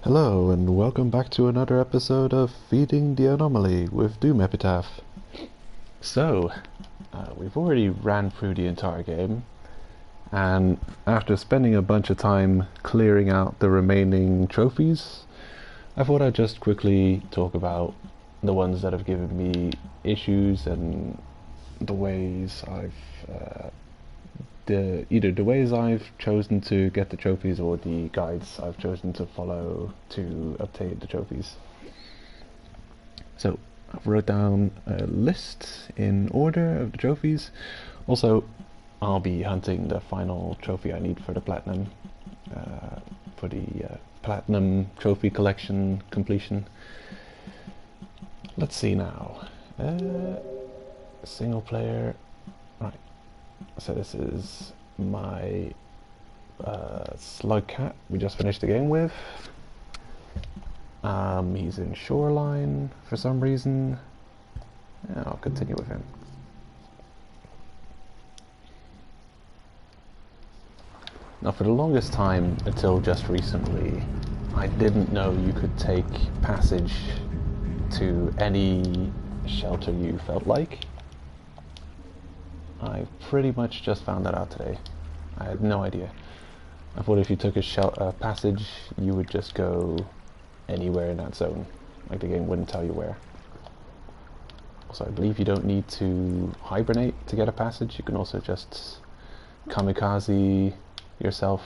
Hello and welcome back to another episode of Feeding the Anomaly with Doom Epitaph. So, we've already ran through the entire game, and after spending a bunch of time clearing out the remaining trophies, I thought I'd just quickly talk about the ones that have given me issues and the ways either the ways I've chosen to get the trophies or the guides I've chosen to follow to obtain the trophies. So I've wrote down a list in order of the trophies. Also, I'll be hunting the final trophy I need for the platinum, platinum trophy collection completion. Let's see now. Single player. Right. So this is my slug cat we just finished the game with. He's in shoreline for some reason. Yeah, I'll continue with him. Now for the longest time, until just recently, I didn't know you could take passage to any shelter you felt like. I pretty much just found that out today. I had no idea. I thought if you took a passage, you would just go anywhere in that zone. Like the game wouldn't tell you where. Also, I believe you don't need to hibernate to get a passage. You can also just kamikaze yourself.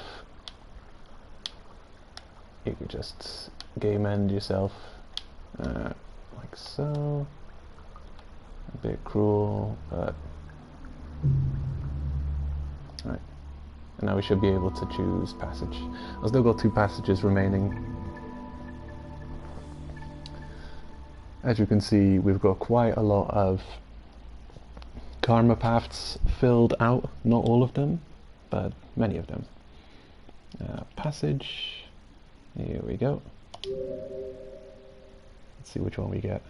You could just game end yourself. Like so. A bit cruel, but... Right, and now we should be able to choose passage. I've still got 2 passages remaining. As you can see, we've got quite a lot of karma paths filled out. Not all of them, but many of them. Passage. Here we go. Let's see which one we get.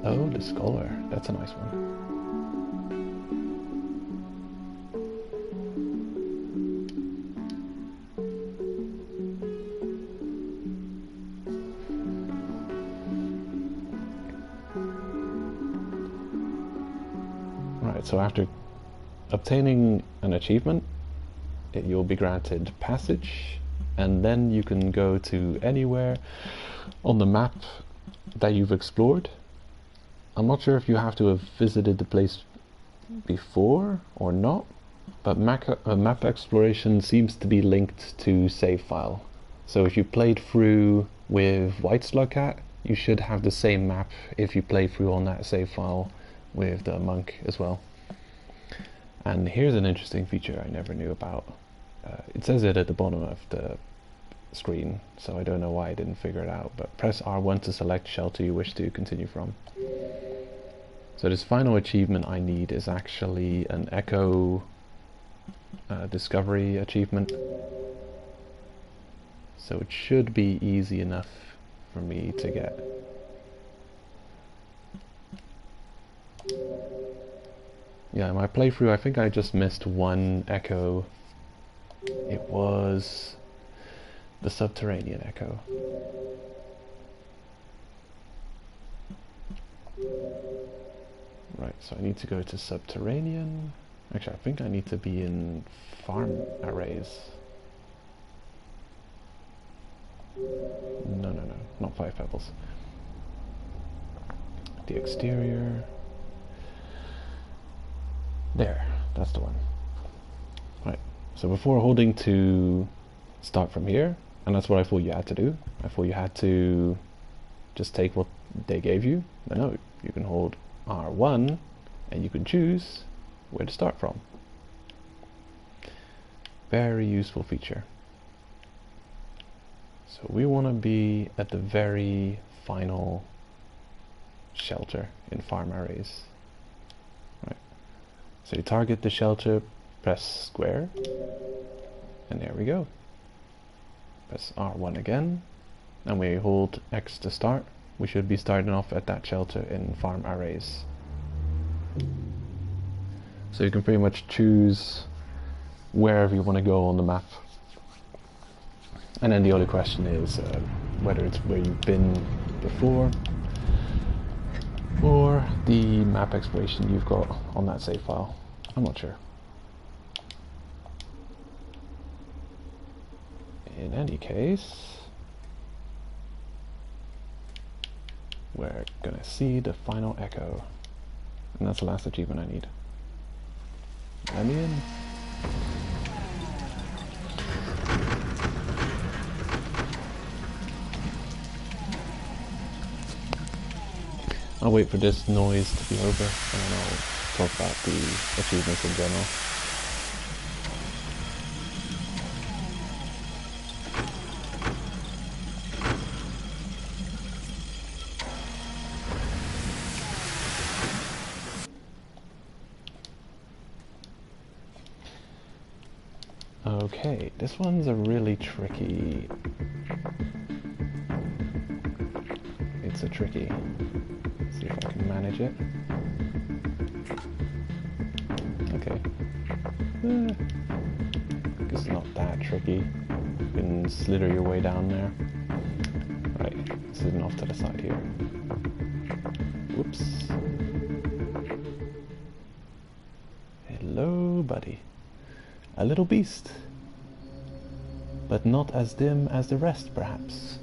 Oh, the Scholar. That's a nice one. Right, so after obtaining an achievement, you'll be granted passage, and then you can go to anywhere on the map that you've explored. I'm not sure if you have to have visited the place before or not, but map exploration seems to be linked to save file. So if you played through with White Slugcat, you should have the same map if you play through on that save file with the monk as well. And here's an interesting feature I never knew about. It says it at the bottom of the screen, so I don't know why I didn't figure it out, but press R1 to select shelter you wish to continue from. So this final achievement I need is actually an Echo Discovery achievement. So it should be easy enough for me to get. Yeah, in my playthrough I think I just missed one Echo. It was the Subterranean Echo. Right, so I need to go to Subterranean. Actually, I think I need to be in Farm Arrays. No, not 5 pebbles. The exterior. There, that's the one. Right, so before holding to start from here, and that's what I thought you had to do. I thought you had to just take what they gave you. No, you can hold R1 and you can choose where to start from. Very useful feature. So we want to be at the very final shelter in Farm Arrays. Right. So you target the shelter, press square, and there we go. Press R1 again, and we hold X to start. We should be starting off at that shelter in Farm Arrays. So you can pretty much choose wherever you want to go on the map. And then the only question is whether it's where you've been before or the map exploration you've got on that save file. I'm not sure. In any case, we're gonna see the final echo. And that's the last achievement I need. Let me in. I'll wait for this noise to be over and then I'll talk about the achievements in general. Okay, this one's a really tricky... It's a tricky... Let's see if I can manage it. Okay. Guess it's not that tricky. You can slither your way down there. Right, sitting off to the side here. Whoops. Hello, buddy. A little beast, but not as dim as the rest, perhaps.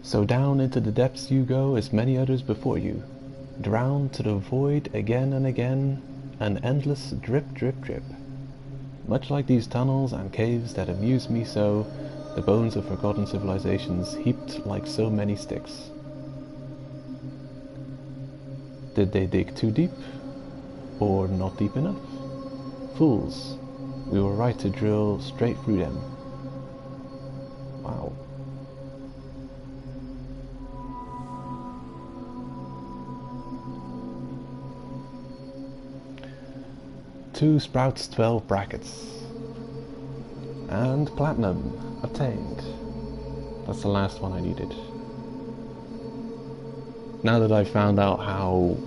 So down into the depths you go as many others before you, drowned to the void again and again, an endless drip, drip, drip. Much like these tunnels and caves that amuse me so, the bones of forgotten civilizations heaped like so many sticks. Did they dig too deep, or not deep enough? Fools, we were right to drill straight through them. Wow. Two sprouts, 12 brackets. And platinum obtained. That's the last one I needed. Now that I've found out how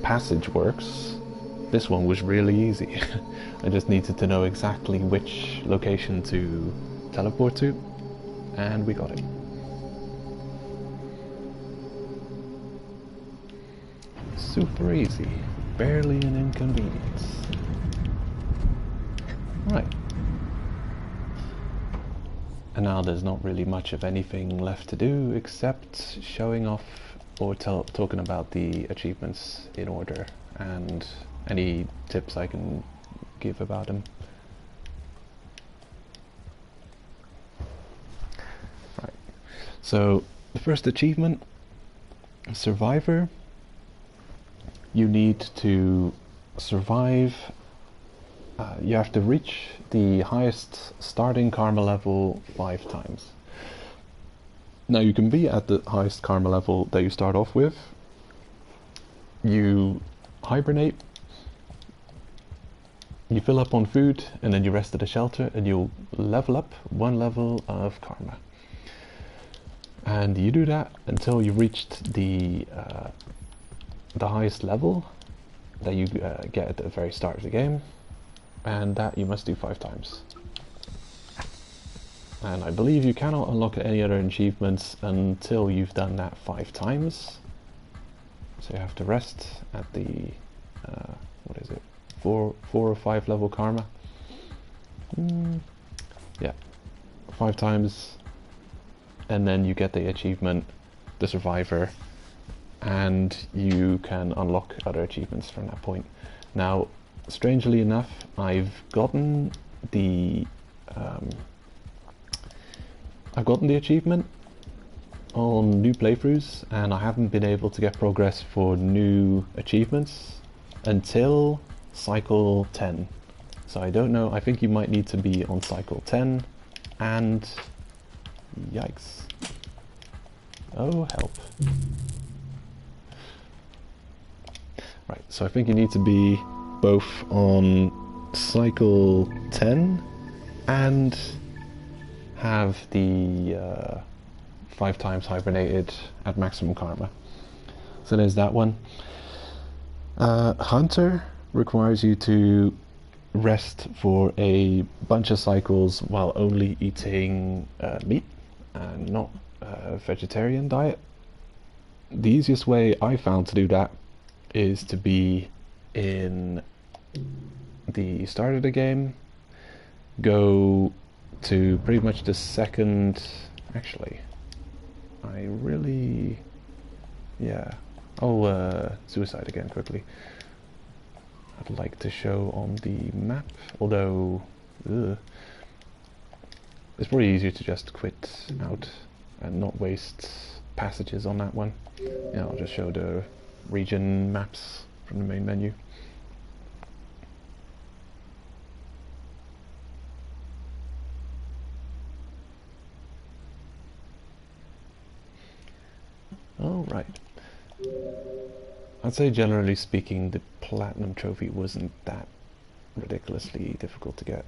passage works, this one was really easy. I just needed to know exactly which location to teleport to, and we got it. Super easy, barely an inconvenience. Right. And now there's not really much of anything left to do except showing off or talking about the achievements in order and any tips I can give about them. Right. So the first achievement, Survivor. You need to survive. You have to reach the highest starting karma level 5 times. Now you can be at the highest karma level that you start off with. You hibernate. You fill up on food, and then you rest at a shelter, and you'll level up 1 level of karma. And you do that until you've reached the highest level that you get at the very start of the game, and that you must do 5 times. And I believe you cannot unlock any other achievements until you've done that 5 times. So you have to rest at the what is it? 4 or 5 level karma. Yeah, 5 times, and then you get the achievement, the Survivor, and you can unlock other achievements from that point. Now, strangely enough, I've gotten the achievement on new playthroughs, and I haven't been able to get progress for new achievements until cycle 10. So I don't know, I think you might need to be on cycle 10, and yikes. Oh, help. Right, so I think you need to be both on cycle 10 and have the 5 times hibernated at maximum karma. So there's that one. Hunter requires you to rest for a bunch of cycles while only eating meat and not vegetarian diet. The easiest way I found to do that is to be in the start of the game, go to pretty much the second. Actually, I really, yeah, I'll suicide again quickly. I'd like to show on the map, although it's probably easier to just quit out and not waste passages on that one. Yeah, I'll just show the region maps from the main menu. Alright. I'd say generally speaking the platinum trophy wasn't that ridiculously difficult to get.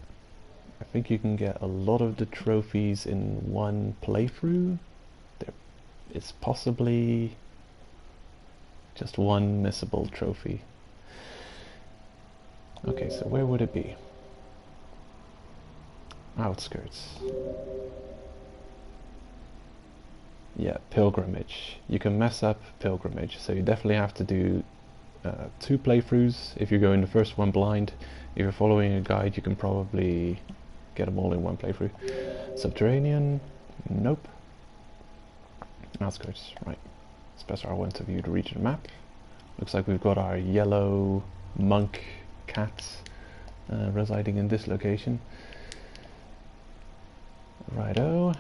I think you can get a lot of the trophies in one playthrough. It's possibly just one missable trophy. Okay, so where would it be? Outskirts. Yeah, pilgrimage. You can mess up pilgrimage, so you definitely have to do 2 playthroughs if you're going the first one blind. If you're following a guide, you can probably get them all in one playthrough. Subterranean, nope. Outskirts, right. Let's press R1 to view the region map. Looks like we've got our yellow monk cat residing in this location. Righto.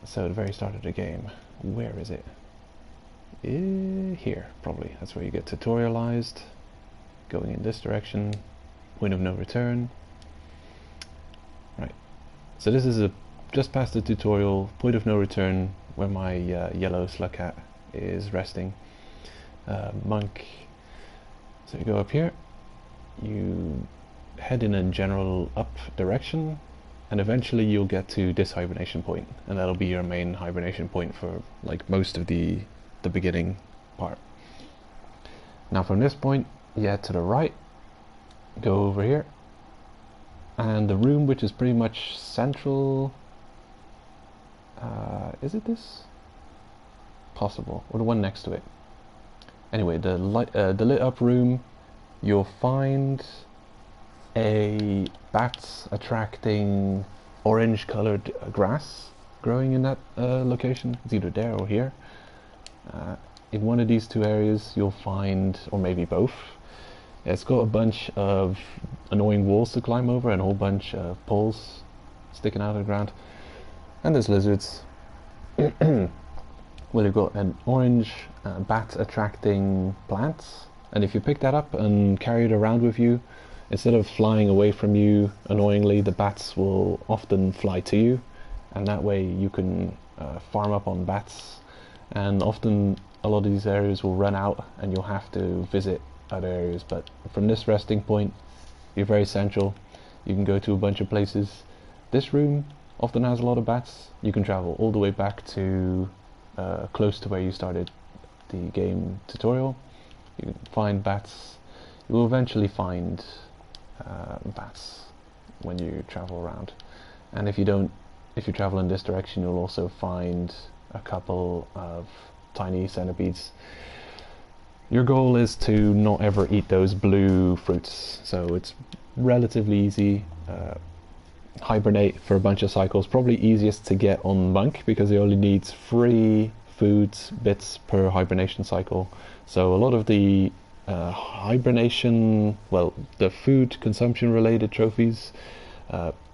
So the very start of the game, where is it? Here, probably. That's where you get tutorialized. Going in this direction. Point of no return. Right. So this is just past the tutorial, point of no return, where my yellow slug cat is resting. Monk. So you go up here. You head in a general up direction. And eventually you'll get to this hibernation point, and that'll be your main hibernation point for like most of the beginning part. Now from this point, you head to the right, go over here, and the room which is pretty much central, is it this? Possible, or the one next to it. Anyway, the lit up room, you'll find a bat attracting orange colored grass growing in that location. It's either there or here. In one of these 2 areas you'll find, or maybe both, it's got a bunch of annoying walls to climb over and a whole bunch of poles sticking out of the ground. And there's lizards. Well, you've got an orange bat attracting plant, and if you pick that up and carry it around with you, instead of flying away from you annoyingly, the bats will often fly to you, and that way you can farm up on bats. And often a lot of these areas will run out and you'll have to visit other areas, but from this resting point you're very central. You can go to a bunch of places. This room often has a lot of bats. You can travel all the way back to close to where you started the game tutorial. You can find bats. You will eventually find bats when you travel around, and if you travel in this direction, you'll also find a couple of tiny centipedes. Your goal is to not ever eat those blue fruits, so it's relatively easy. Hibernate for a bunch of cycles, probably easiest to get on monk because it only needs 3 food bits per hibernation cycle. So a lot of the hibernation, well, the food consumption related trophies,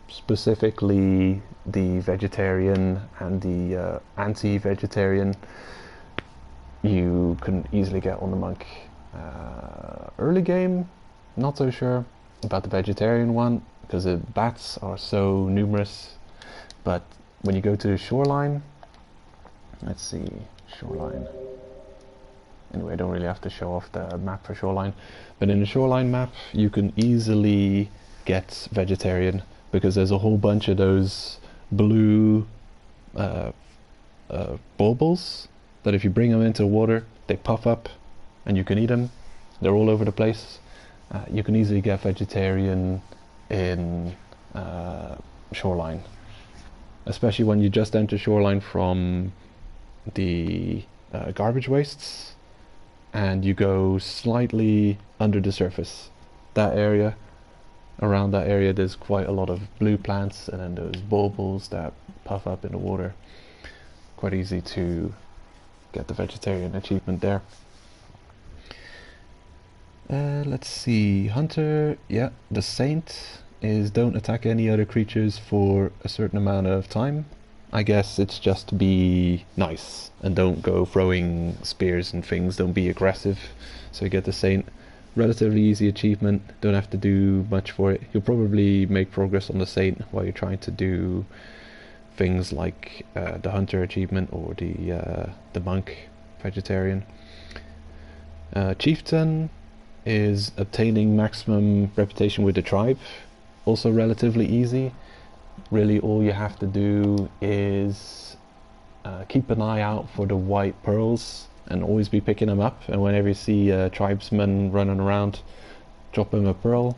specifically the vegetarian and the anti-vegetarian, you can easily get on the monk. Early game, not so sure about the vegetarian one because the bats are so numerous, but when you go to the shoreline, let's see, shoreline. Anyway, I don't really have to show off the map for shoreline, but in the shoreline map you can easily get vegetarian because there's a whole bunch of those blue baubles that if you bring them into water they puff up and you can eat them, They're all over the place. You can easily get vegetarian in Shoreline, especially when you just enter Shoreline from the garbage wastes and you go slightly under the surface. That area, around that area, there's quite a lot of blue plants, and then those baubles that puff up in the water. Quite easy to get the vegetarian achievement there. Let's see, Hunter, yeah, the Saint is don't attack any other creatures for a certain amount of time. I guess it's just to be nice and don't go throwing spears and things, don't be aggressive. So you get the Saint. Relatively easy achievement, don't have to do much for it. You'll probably make progress on the Saint while you're trying to do things like the Hunter achievement or the Monk vegetarian. Chieftain is obtaining maximum reputation with the tribe, also relatively easy. Really all you have to do is keep an eye out for the white pearls and always be picking them up, and whenever you see a tribesman running around, drop him a pearl,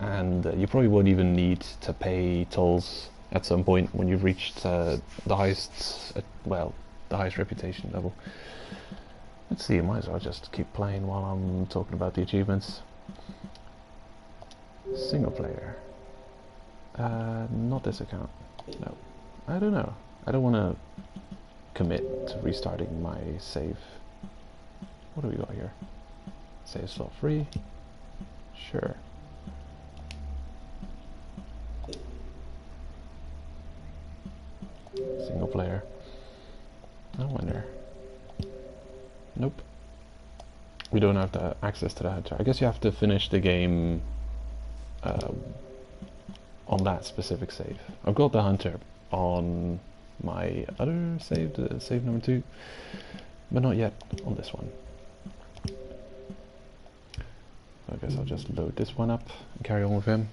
and you probably won't even need to pay tolls at some point when you've reached the highest reputation level. Let's see, I might as well just keep playing while I'm talking about the achievements. Single player. Not this account. No. I don't know. I don't want to commit to restarting my save. What do we got here? Save slot free? Sure. Single player. I wonder. Nope. We don't have the access to the Hunter. I guess you have to finish the game on that specific save. I've got the Hunter on my other save, save number 2, but not yet on this one. So I guess I'll just load this one up and carry on with him.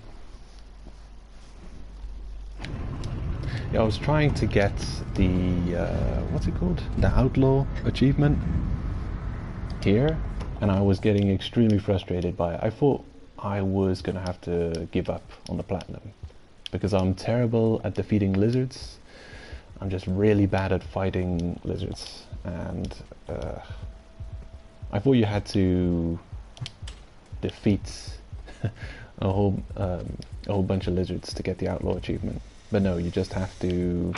Yeah, I was trying to get the what's it called? The Outlaw achievement here, and I was getting extremely frustrated by it. I thought I was gonna have to give up on the platinum because I'm terrible at defeating lizards. I'm just really bad at fighting lizards, and I thought you had to defeat a whole bunch of lizards to get the Outlaw achievement. But no, you just have to...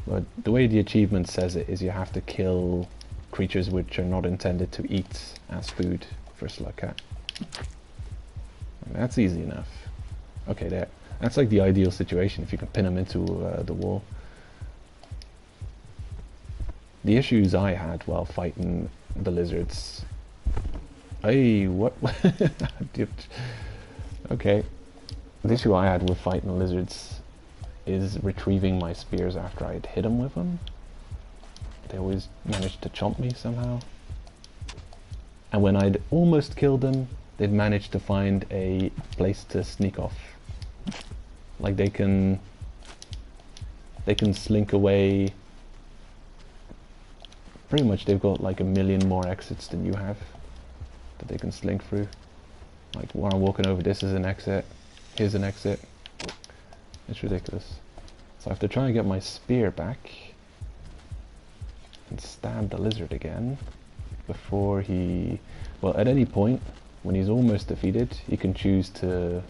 But the way the achievement says it is you have to kill creatures which are not intended to eat as food for Slugcat. And that's easy enough. Okay, there. That's like the ideal situation if you can pin them into the wall. The issues I had while fighting the lizards... Hey, what? Okay. The issue I had with fighting lizards is retrieving my spears after I'd hit them with them. They always managed to chomp me somehow. And when I'd almost killed them, they'd managed to find a place to sneak off. Like they can slink away. Pretty much they've got like 1,000,000 more exits than you have that they can slink through. Like while I'm walking over, this is an exit. Here's an exit. It's ridiculous. So I have to try and get my spear back and stab the lizard again before he... Well, at any point when he's almost defeated, he can choose to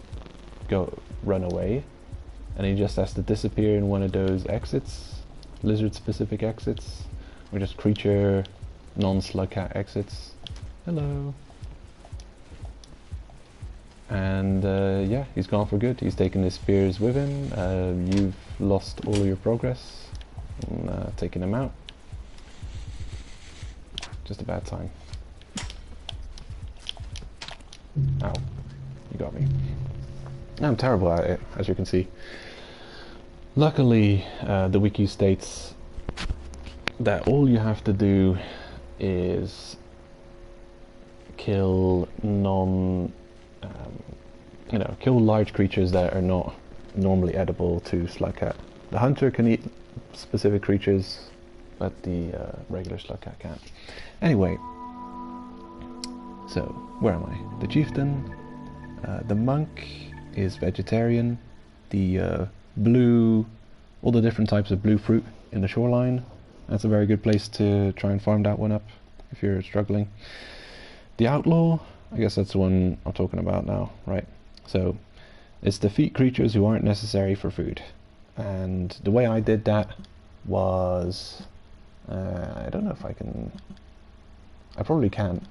run away, and he just has to disappear in one of those exits, lizard-specific exits, or just creature non-Slugcat exits. Hello. And yeah, he's gone for good. He's taken his spears with him. You've lost all of your progress and taken him out. Just a bad time. Ow, you got me. I'm terrible at it, as you can see. Luckily, the wiki states that all you have to do is kill kill large creatures that are not normally edible to Slugcat. The Hunter can eat specific creatures, but the regular Slugcat can't. Anyway, So, where am I? The Chieftain. The Monk is vegetarian. The blue, all the different types of blue fruit in the shoreline. That's a very good place to try and farm that one up if you're struggling. The Outlaw, I guess that's the one I'm talking about now, right? So, it's defeat creatures who aren't necessary for food. And the way I did that was... I don't know if I can... I probably can't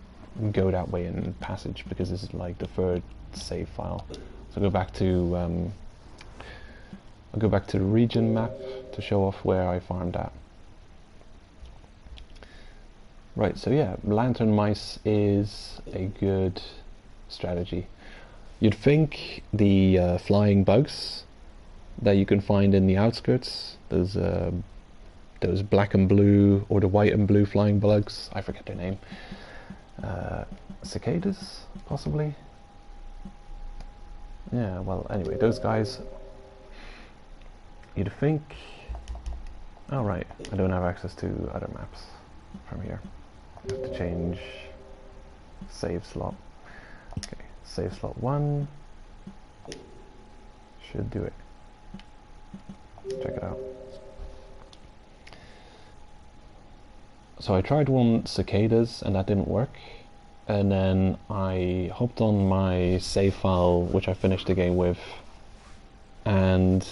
go that way in Passage because this is like the third save file. So go back to I'll go back to the region map to show off where I farmed at. Right, so yeah, lantern mice is a good strategy. You'd think the flying bugs that you can find in the outskirts, those black and blue or the white and blue flying bugs, I forget their name. Cicadas, possibly? Yeah, well, anyway, those guys, you'd think... Oh, right, I don't have access to other maps from here. I have to change save slot. Okay, save slot 1 should do it. Check it out. So I tried one cicadas and that didn't work, and then I hopped on my save file which I finished the game with, and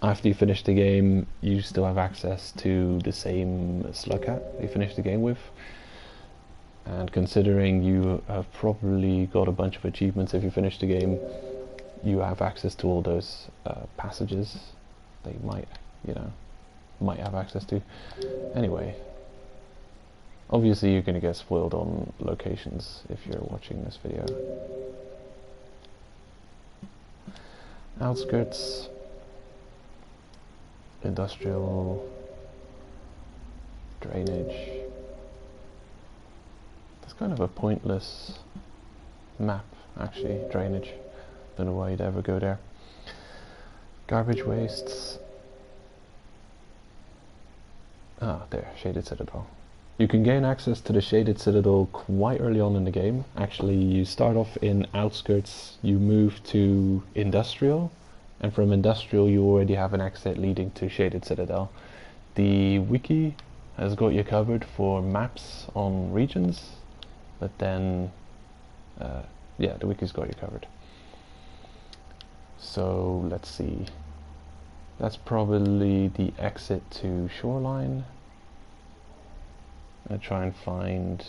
after you finish the game you still have access to the same slugcat you finished the game with. And considering you have probably got a bunch of achievements if you finish the game, you have access to all those passages that you might have access to. Anyway, obviously you're going to get spoiled on locations if you're watching this video. Outskirts, industrial, drainage. That's kind of a pointless map, actually, drainage. Don't know why you'd ever go there. Garbage wastes. Ah, there, Shaded Citadel. You can gain access to the Shaded Citadel quite early on in the game. Actually, you start off in Outskirts, you move to Industrial, and from Industrial you already have an exit leading to Shaded Citadel. The wiki has got you covered for maps on regions, but then, yeah, the wiki's got you covered. So, let's see. That's probably the exit to Shoreline. I'll try and find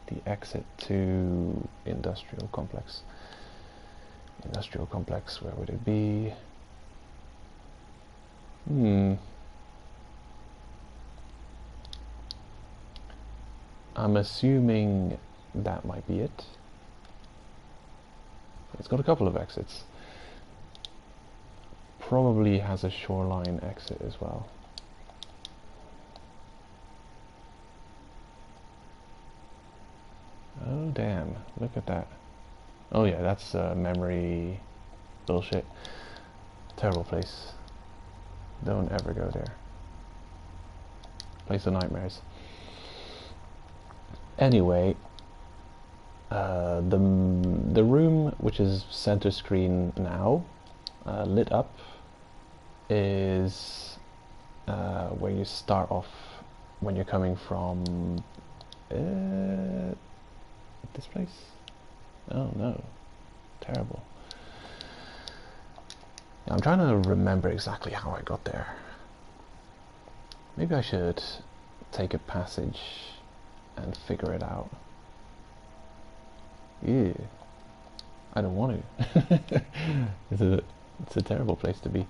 the exit to Industrial Complex. Industrial Complex, where would it be? I'm assuming that might be it. It's got a couple of exits. Probably has a Shoreline exit as well. Oh damn, look at that. Oh yeah, that's memory bullshit. Terrible place. Don't ever go there. Place of nightmares. Anyway, the room which is center screen now, lit up, is where you start off when you're coming from this place? Oh no, terrible. Yeah, I'm trying to remember exactly how I got there. Maybe I should take a passage and figure it out. Yeah, I don't want to. It's a terrible place to be,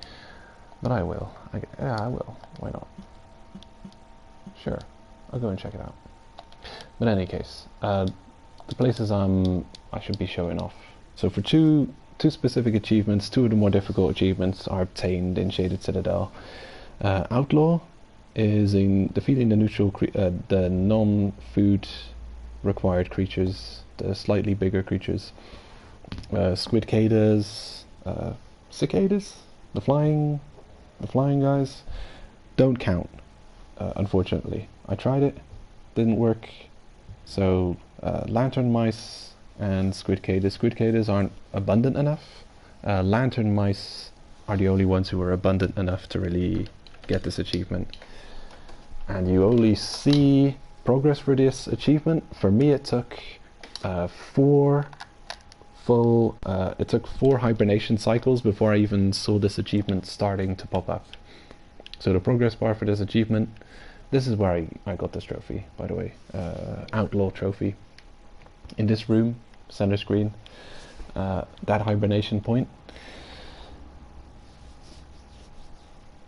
but I will. Yeah, I will. Why not? Sure, I'll go and check it out. But in any case, the places I should be showing off. So for two specific achievements, two of the more difficult achievements are obtained in Shaded Citadel. Outlaw is in defeating the the non-food required creatures, the slightly bigger creatures. Squidcadas, cicadas, the flying guys, don't count. Unfortunately, I tried it, didn't work. So lantern mice and squid caders. Squid caders aren't abundant enough. Lantern mice are the only ones who are abundant enough to really get this achievement. And you only see progress for this achievement. For me, it took four hibernation cycles before I even saw this achievement starting to pop up. So the progress bar for this achievement, this is where I got this trophy, by the way, Outlaw trophy. In this room, center screen, that hibernation point.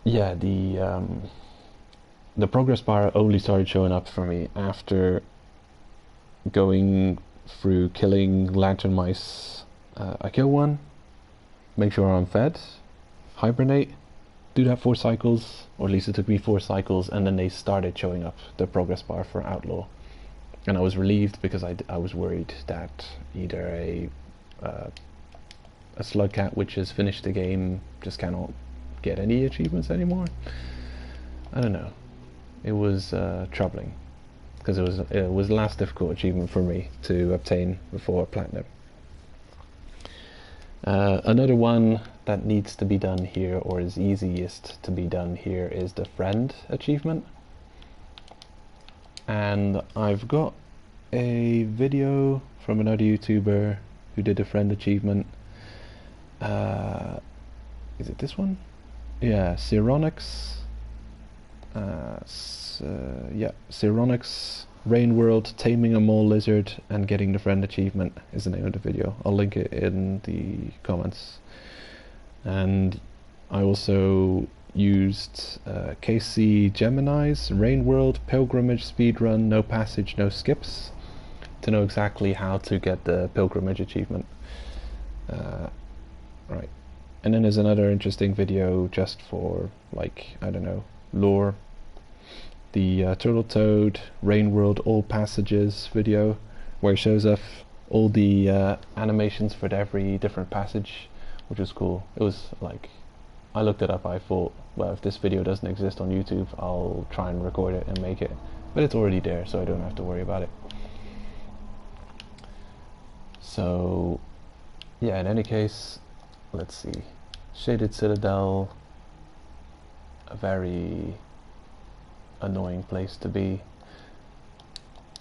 Yeah, the progress bar only started showing up for me after going through killing lantern mice. I kill one, make sure I'm fed, hibernate, do that 4 cycles, or at least it took me 4 cycles, and then they started showing up, the progress bar for Outlaw. And I was relieved because I was worried that either a slugcat which has finished the game just cannot get any achievements anymore. I don't know. It was troubling because it was the last difficult achievement for me to obtain before platinum. Another one that needs to be done here, or is easiest to be done here, is the friend achievement. And I've got a video from another YouTuber who did the friend achievement. Is it this one? Yeah, Cyronix. Yeah, Cyronix, Rain World, Taming a Mole Lizard and Getting the Friend achievement is the name of the video. I'll link it in the comments. And I also used KC Gemini's Rain World Pilgrimage Speedrun, no passage, no skips, to know exactly how to get the pilgrimage achievement. Right. And then there's another interesting video just for, like, I don't know, lore. The Turtle Toad Rain World All Passages video, where it shows off all the animations for every different passage, which was cool. It was like, I looked it up, I thought, well, if this video doesn't exist on YouTube, I'll try and record it and make it. But it's already there, so I don't have to worry about it. So, yeah, in any case, let's see. Shaded Citadel, a very annoying place to be.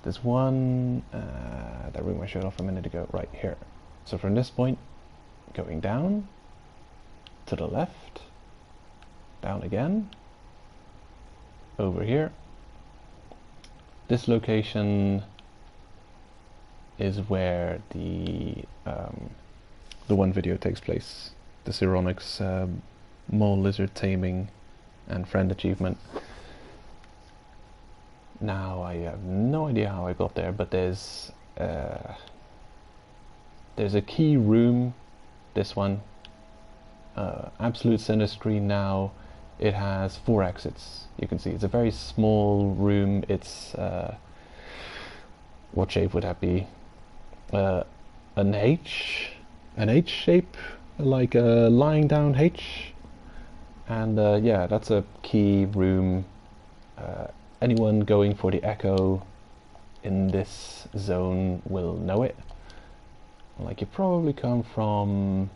There's one that room I showed off a minute ago, right here. So from this point, going down, to the left, down again, over here. This location is where the one video takes place, the Cyronix Mole Lizard Taming and Friend achievement. Now I have no idea how I got there, but there's a key room, this one, absolute center screen now. It has 4 exits. You can see it's a very small room. It's what shape would that be? An H shape, like a lying down H. And yeah, that's a key room. Anyone going for the echo in this zone will know it. Like, you probably come from,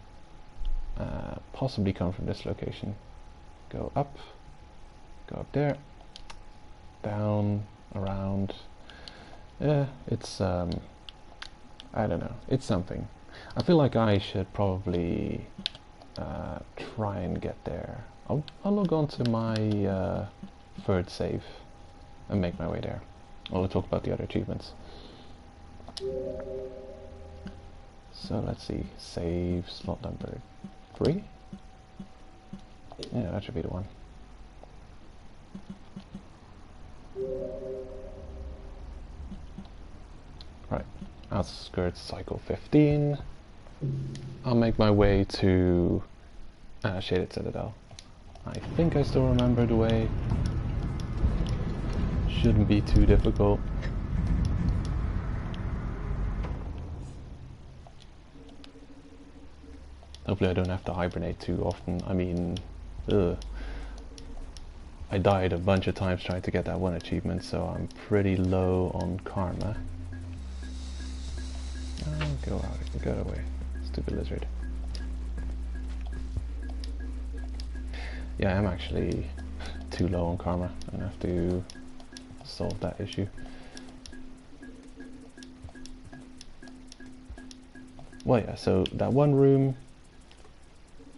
possibly come from this location. Go up there, down, around. Yeah, it's I don't know, it's something. I feel like I should probably try and get there. I'll log on to my third save and make my way there. I'll talk about the other achievements. So let's see, save slot number 3. Yeah, that should be the one. Right, outskirts cycle 15. I'll make my way to Shaded Citadel. I think I still remember the way. Shouldn't be too difficult. Hopefully I don't have to hibernate too often. I mean, I died a bunch of times trying to get that one achievement, so I'm pretty low on karma. Go out, go away. Stupid lizard. Yeah, I'm actually too low on karma. I'm gonna have to solve that issue. Well, yeah, so that one room,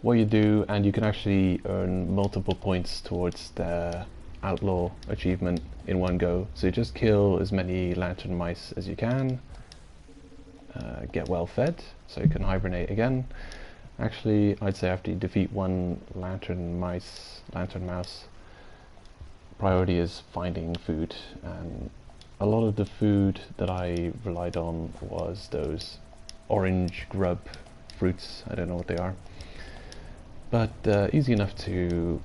what you do, and you can actually earn multiple points towards the Outlaw achievement in one go. So you just kill as many lantern mice as you can, get well fed, so you can hibernate again. Actually, I'd say after you defeat one lantern mouse, priority is finding food, and a lot of the food that I relied on was those orange grub fruits. I don't know what they are, but easy enough to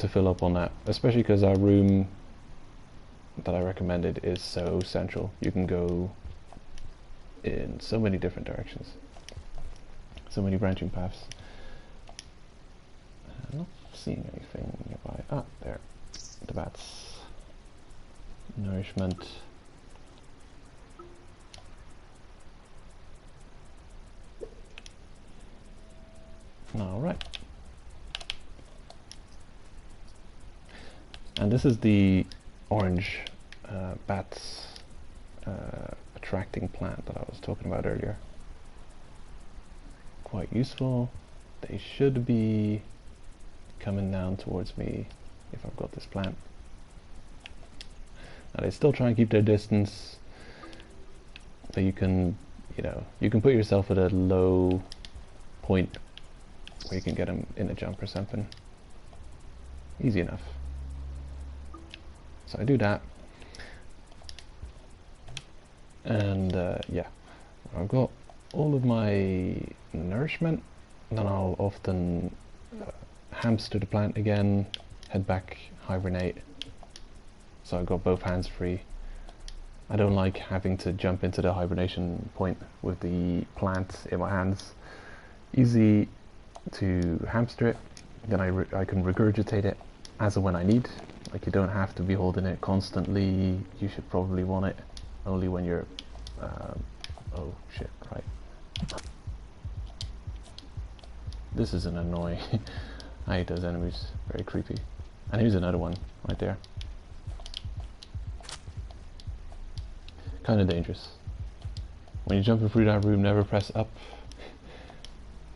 fill up on that, especially because our room that I recommended is so central. You can go in so many different directions, so many branching paths. I'm not seeing anything nearby. Ah, there, the bats. Nourishment. Alright. And this is the orange bats attracting plant that I was talking about earlier. Quite useful. They should be coming down towards me if I've got this plant. Now they still try and keep their distance, but you can, you can put yourself at a low point where you can get them in a jump or something. Easy enough. So I do that, and yeah, I've got all of my nourishment, then I'll often hamster the plant again, head back, hibernate, so I've got both hands free. I don't like having to jump into the hibernation point with the plant in my hands. Easy to hamster it, then I can regurgitate it as and when I need. Like, you don't have to be holding it constantly. You should probably want it only when you're oh shit, right. This is an annoying. I hate those enemies, very creepy. And here's another one right there. Kind of dangerous. When you're jumping through that room, never press up,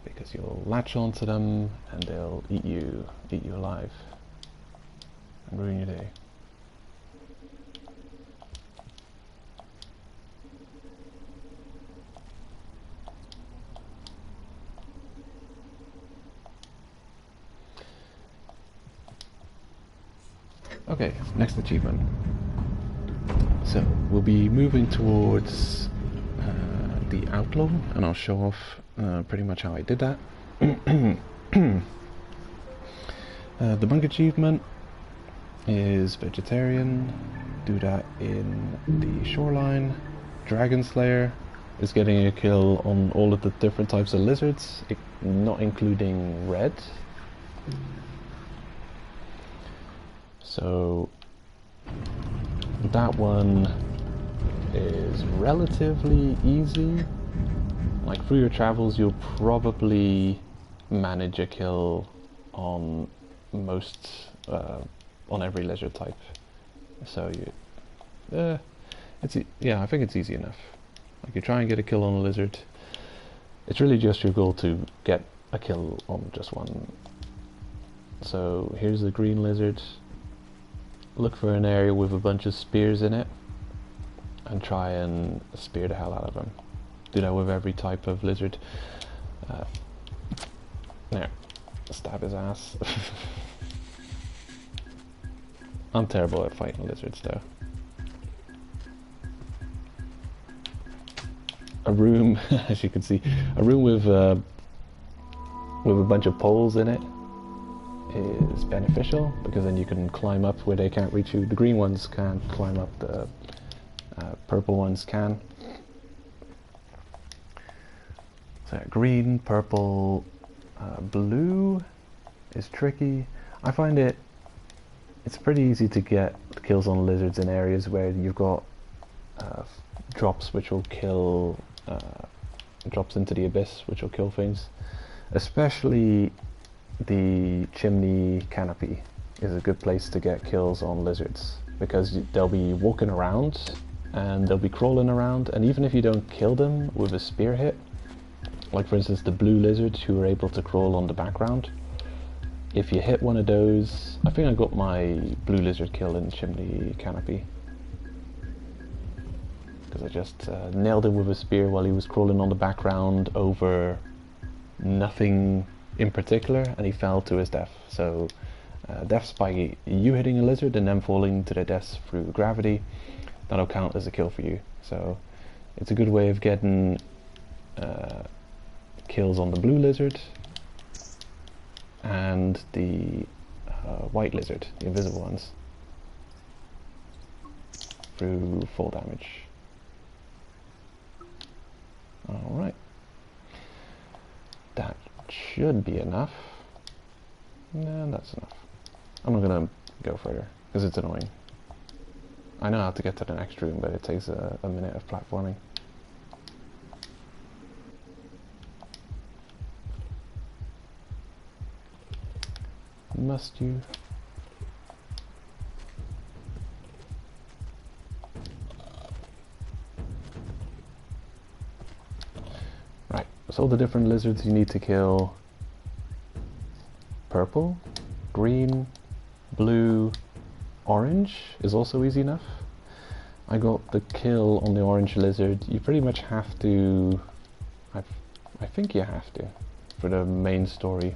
because you'll latch onto them and they'll eat you alive and ruin your day. Okay, next achievement. So we'll be moving towards the Outlaw, and I'll show off pretty much how I did that. The monk achievement is vegetarian. Do that in the shoreline. Dragonslayer is getting a kill on all of the different types of lizards, not including red. So that one is relatively easy. Like, through your travels you'll probably manage a kill on most on every lizard type. So yeah, I think it's easy enough. Like, you try and get a kill on a lizard. It's really just your goal to get a kill on just one. So here's the green lizard. Look for an area with a bunch of spears in it and try and spear the hell out of them. Do that with every type of lizard. There, stab his ass. I'm terrible at fighting lizards though. A room, as you can see, a room with a bunch of poles in it is beneficial, because then you can climb up where they can't reach you. The green ones can't climb up, the purple ones can. So green, purple, blue is tricky. I find it's pretty easy to get kills on lizards in areas where you've got drops which will kill, drops into the abyss which will kill things. Especially the chimney canopy is a good place to get kills on lizards, because they'll be walking around and they'll be crawling around, and even if you don't kill them with a spear hit, like for instance the blue lizards who are able to crawl on the background, if you hit one of those, I think I got my blue lizard kill in chimney canopy, because I just nailed him with a spear while he was crawling on the background over nothing in particular, and he fell to his death. So deaths by you hitting a lizard and then falling to their deaths through gravity, that'll count as a kill for you. So it's a good way of getting kills on the blue lizard and the white lizard, the invisible ones, through fall damage. Alright, that should be enough. No, that's enough. I'm not gonna go further because it's annoying. I know how to get to the next room, but it takes a minute of platforming. Must you? Right, so all the different lizards you need to kill: purple, green, blue, orange is also easy enough. I got the kill on the orange lizard. You pretty much have to, I think you have to, for the main story,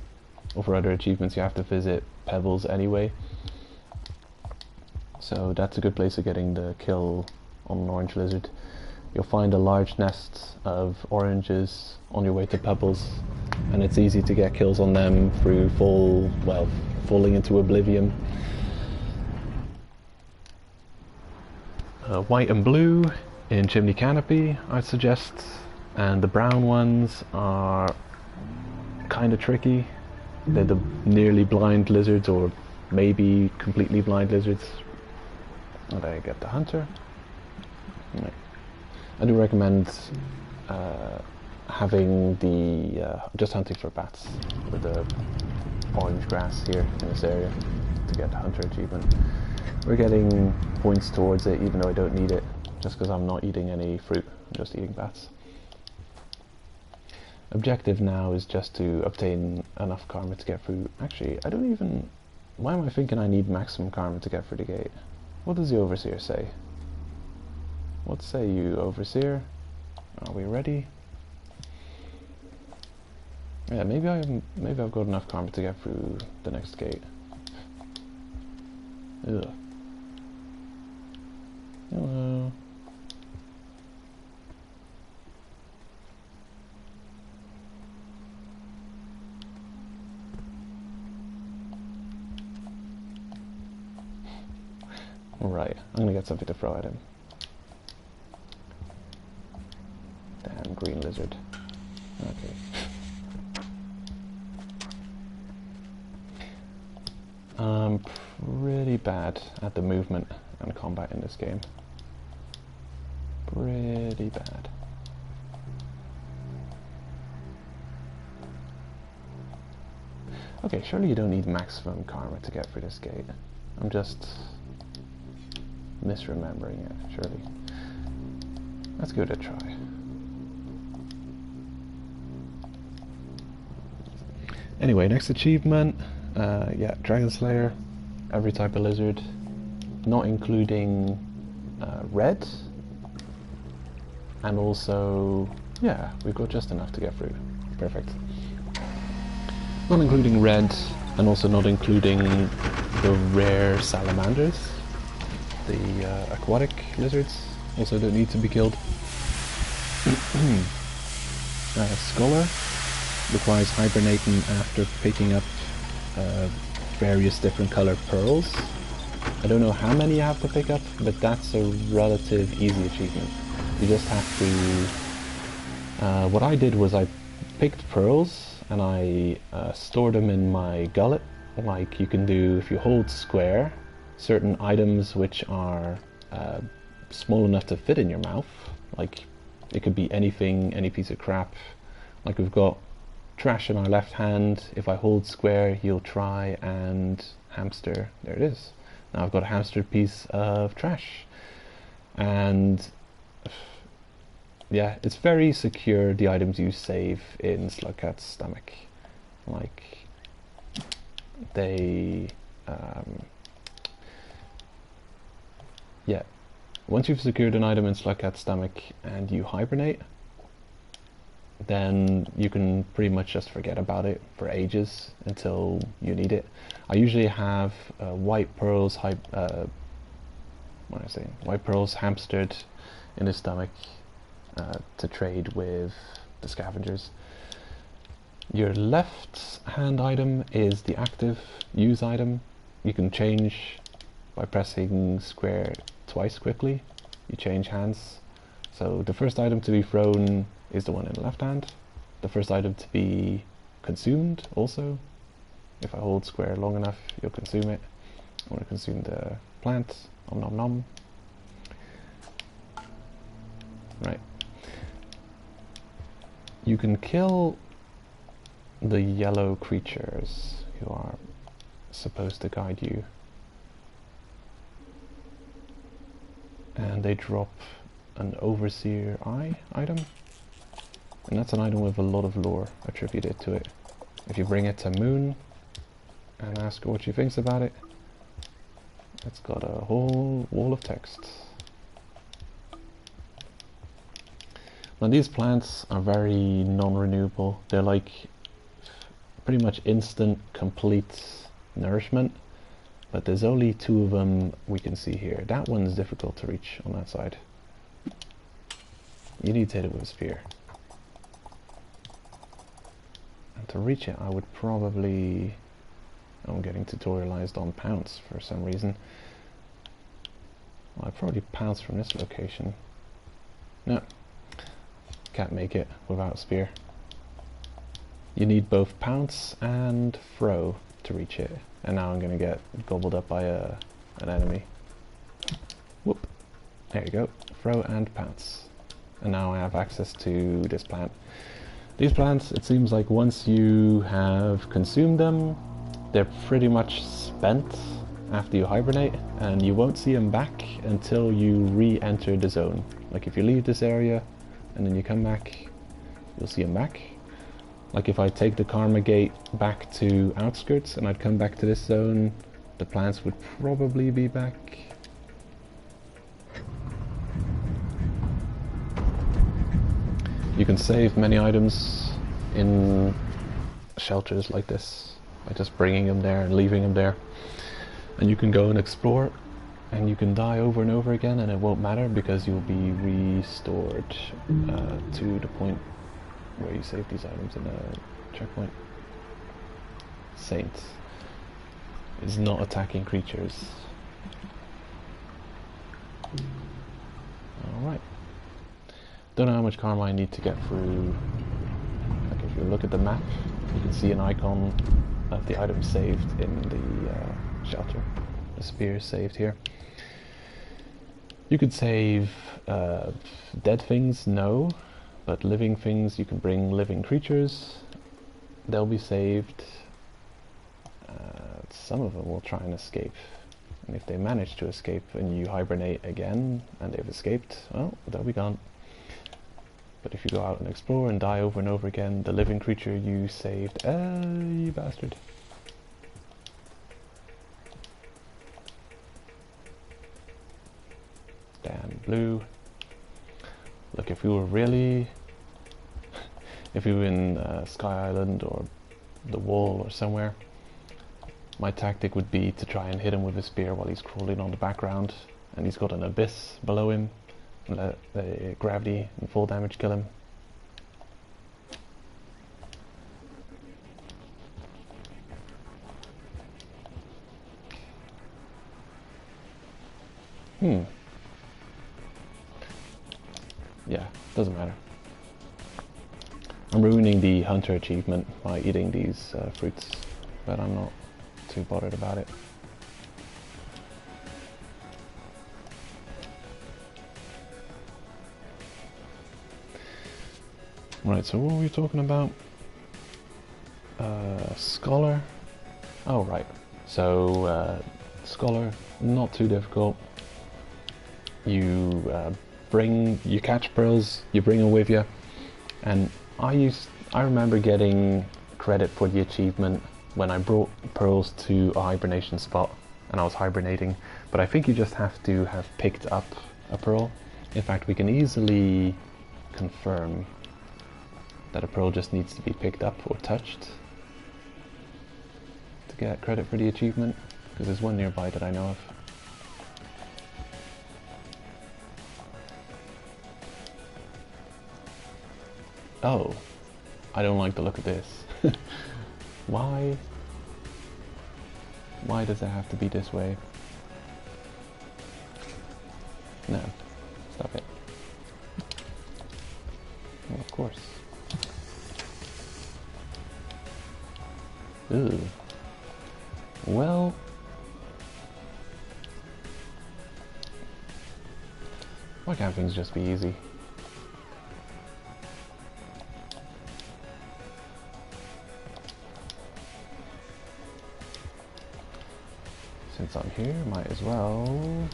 or for other achievements you have to visit Pebbles anyway. So that's a good place of getting the kill on an orange lizard. You'll find a large nest of oranges on your way to Pebbles, and it's easy to get kills on them through falling into oblivion. White and blue in Chimney Canopy, I'd suggest, and the brown ones are kind of tricky. They're the nearly blind lizards, or maybe completely blind lizards. And I get the hunter. Right. I do recommend having the just hunting for bats with the orange grass here in this area to get the hunter achievement. We're getting points towards it even though I don't need it, just because I'm not eating any fruit, I'm just eating bats. Objective now is just to obtain enough karma to get through. Actually, I don't even... Why am I thinking I need maximum karma to get through the gate? What does the Overseer say? What say you, Overseer? Are we ready? Yeah, maybe I've got enough karma to get through the next gate. Ugh. Hello. Right, I'm gonna get something to throw at him. Damn green lizard. Okay. I'm pretty bad at the movement and combat in this game. Pretty bad. Okay, surely you don't need maximum karma to get through this gate. I'm just misremembering it, surely. Let's give it a try. Anyway, next achievement, yeah, Dragonslayer, every type of lizard, not including red, and also, yeah, we've got just enough to get through. Perfect. Not including red, and also not including the rare salamanders. The aquatic lizards also don't need to be killed. Scholar requires hibernating after picking up various different colored pearls. I don't know how many you have to pick up, but that's a relative easy achievement. You just have to... what I did was I picked pearls and I stored them in my gullet, like you can do if you hold square. Certain items which are small enough to fit in your mouth. Like, it could be anything, any piece of crap. Like, we've got trash in our left hand. If I hold square, he'll try and hamster. There it is. Now I've got a hamstered piece of trash. And yeah, it's very secure, the items you save in Slugcat's stomach. Like, they yeah, once you've secured an item in Slugcat's stomach and you hibernate, then you can pretty much just forget about it for ages until you need it. I usually have white pearls white pearls hamstered in his stomach to trade with the scavengers. Your left hand item is the active use item. You can change by pressing square twice quickly. You change hands. So the first item to be thrown is the one in the left hand. The first item to be consumed also. If I hold square long enough, you'll consume it. I want to consume the plant. Om nom nom. Right. You can kill the yellow creatures who are supposed to guide you. And they drop an Overseer Eye item. And that's an item with a lot of lore attributed to it. If you bring it to Moon and ask her what she thinks about it, it's got a whole wall of text. Now these plants are very non-renewable. They're like pretty much instant, complete nourishment. But there's only 2 of them we can see here. That one's difficult to reach on that side. You need to hit it with a spear. And to reach it, I would probably... I'm getting tutorialized on pounce for some reason. Well, I'd probably pounce from this location. No. Can't make it without a spear. You need both pounce and throw to reach it. And now I'm going to get gobbled up by an enemy. Whoop. There you go. Throw and pounce. And now I have access to this plant. These plants, it seems like once you have consumed them, they're pretty much spent after you hibernate, and you won't see them back until you re-enter the zone. Like if you leave this area and then you come back, you'll see them back. Like if I take the Karma Gate back to Outskirts and I'd come back to this zone, the plants would probably be back. You can save many items in shelters like this by just bringing them there and leaving them there. And you can go and explore, and you can die over and over again and it won't matter because you'll be restored to the point where you save these items in a checkpoint. Saint is not attacking creatures. Alright. Don't know how much karma I need to get through. Like if you look at the map, you can see an icon of the item saved in the shelter. The spear is saved here. You could save dead things, no. But living things, you can bring living creatures. They'll be saved. Some of them will try and escape. And if they manage to escape and you hibernate again and they've escaped, well, they'll be gone. But if you go out and explore and die over and over again, the living creature you saved, you bastard. Damn blue. Look, if we were really... if we were in Sky Island or the Wall or somewhere, my tactic would be to try and hit him with a spear while he's crawling on the background and he's got an abyss below him, and let the gravity and full damage kill him. Yeah, doesn't matter. I'm ruining the hunter achievement by eating these fruits, but I'm not too bothered about it. Right, so what were we talking about? Scholar. Oh, right. So, Scholar, not too difficult. You you catch pearls, you bring them with you, and I remember getting credit for the achievement when I brought pearls to a hibernation spot, and I was hibernating. But I think you just have to have picked up a pearl. In fact, we can easily confirm that a pearl just needs to be picked up or touched to get credit for the achievement, because there's one nearby that I know of. Oh, I don't like the look of this. Why? Why does it have to be this way? No, stop it. Well, of course. Ooh. Well. Why can't things just be easy? Since I'm here, might as well...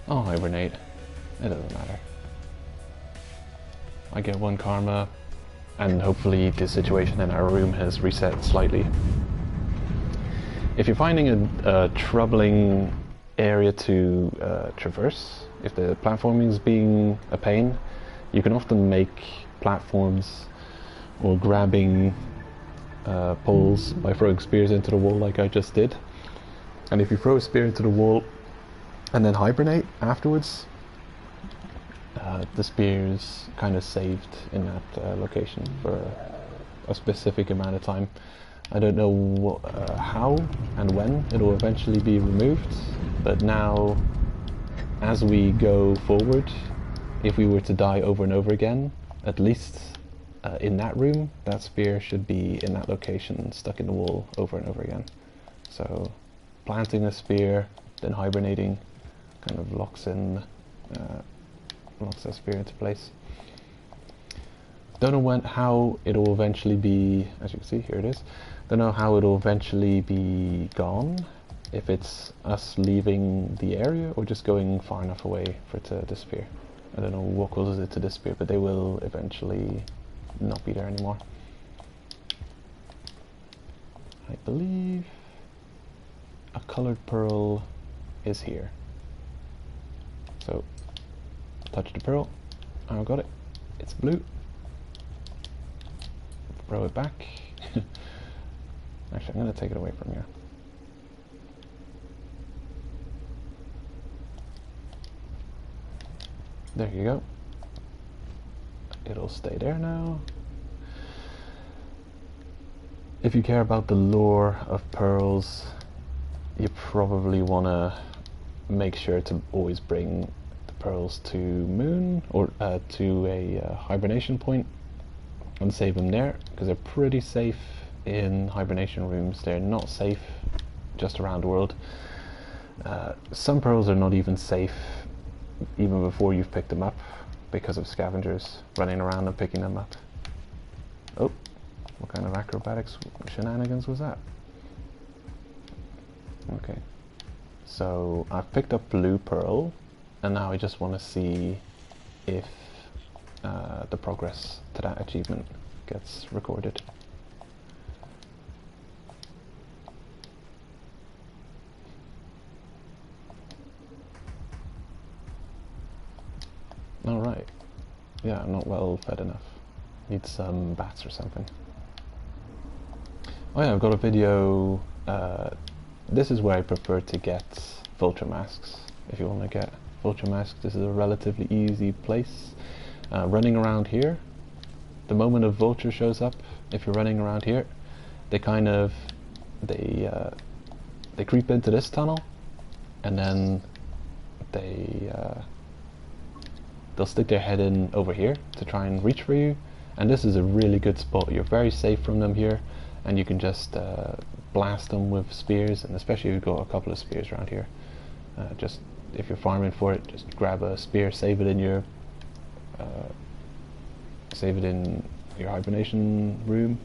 I'll hibernate. It doesn't matter. I get 1 karma, and hopefully the situation in our room has reset slightly. If you're finding a troubling area to traverse, if the platforming is being a pain, you can often make platforms or grabbing poles by throwing spears into the wall like I just did. And if you throw a spear into the wall and then hibernate afterwards, the spear's kind of saved in that location for a specific amount of time. I don't know how and when it will eventually be removed, but now as we go forward, if we were to die over and over again, at least in that room, that spear should be in that location, stuck in the wall over and over again. So planting a spear, then hibernating, kind of locks that spear into place. Don't know how it will eventually be, as you can see, here it is. Don't know how it will eventually be gone, if it's us leaving the area or just going far enough away for it to disappear. I don't know what causes it to disappear, but they will eventually not be there anymore. I believe a colored pearl is here. So, touch the pearl. I got it. It's blue. Throw it back. Actually, I'm going to take it away from here. There you go. It'll stay there now. If you care about the lore of pearls, you probably want to make sure to always bring the pearls to Moon or to a hibernation point and save them there, because they're pretty safe in hibernation rooms. They're not safe just around the world. Some pearls are not even safe even before you've picked them up, because of scavengers running around and picking them up. Oh, what kind of acrobatics shenanigans was that? Okay, so I've picked up blue pearl, and now I just want to see if the progress to that achievement gets recorded. Alright. Yeah, I'm not well fed enough. Need some bats or something. Oh yeah, I've got a video. This is where I prefer to get vulture masks. If you want to get vulture masks, this is a relatively easy place. Running around here, the moment a vulture shows up, if you're running around here, they kind of they creep into this tunnel, and then they'll stick their head in over here to try and reach for you, and this is a really good spot. You're very safe from them here, and you can just blast them with spears, and especially if you've got a couple of spears around here. Just if you're farming for it, just grab a spear, save it in your save it in your hibernation room,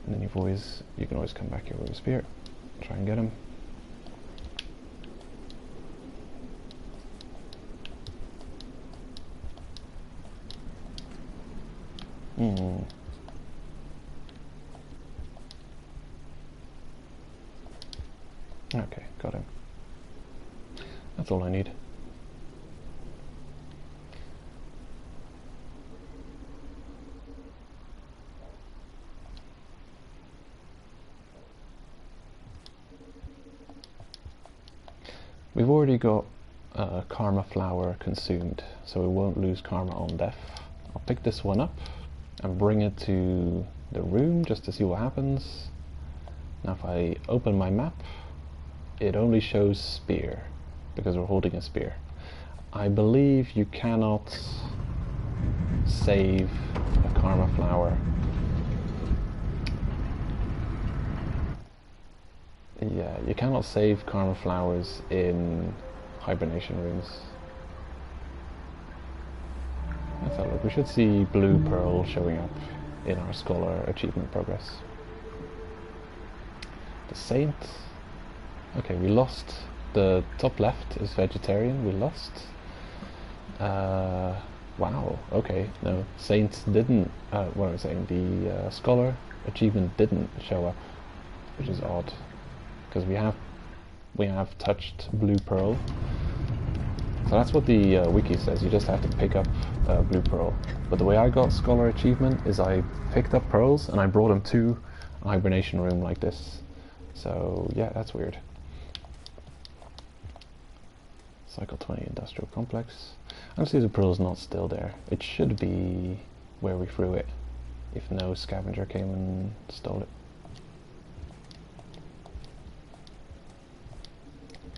and then you can always come back here with a spear, try and get him. Okay, got him. That's all I need. We've already got karma flower consumed, so we won't lose karma on death. I'll pick this one up and bring it to the room just to see what happens. Now if I open my map, it only shows spear, because we're holding a spear. I believe you cannot save a karma flower. Yeah, you cannot save karma flowers in hibernation rooms. Let's have a look. We should see blue pearl showing up in our scholar achievement progress. The saint. Okay, we lost. The top left is vegetarian. We lost. Wow. Okay. No, saint didn't. What am I saying? The scholar achievement didn't show up, which is odd, because we have touched blue pearl. So that's what the wiki says. You just have to pick up blue pearl. But the way I got scholar achievement is I picked up pearls and I brought them to a hibernation room like this. So yeah, that's weird. Cycle 20 industrial complex. Honestly, the pearl's not still there. It should be where we threw it, if no scavenger came and stole it.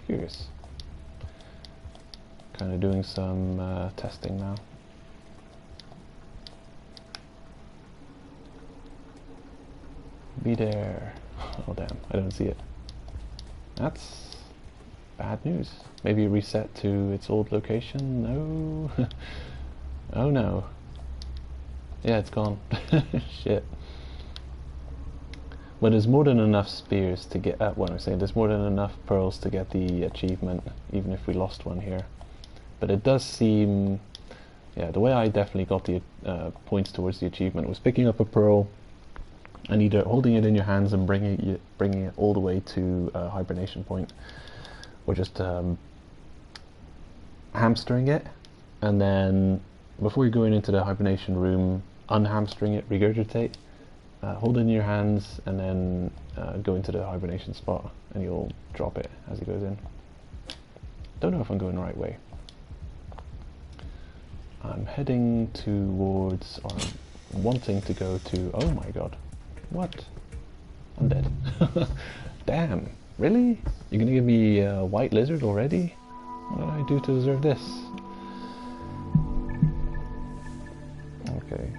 Curious. Kind of doing some testing now. Be there. Oh damn, I don't see it. That's bad news. Maybe reset to its old location? No. Oh no. Yeah, it's gone. Shit. Well, there's more than enough spears to get what I'm saying. There's more than enough pearls to get the achievement, even if we lost one here. But it does seem, yeah, the way I definitely got the points towards the achievement was picking up a pearl and either holding it in your hands and bringing it all the way to a hibernation point, or just hamstering it, and then before you're going into the hibernation room, unhamstering it, regurgitate, hold it in your hands, and then go into the hibernation spot, and you'll drop it as it goes in. Don't know if I'm going the right way. I'm heading towards, or I'm wanting to go to, oh my god, what? I'm dead. Damn, really? You're gonna give me a white lizard already? What did I do to deserve this? Okay,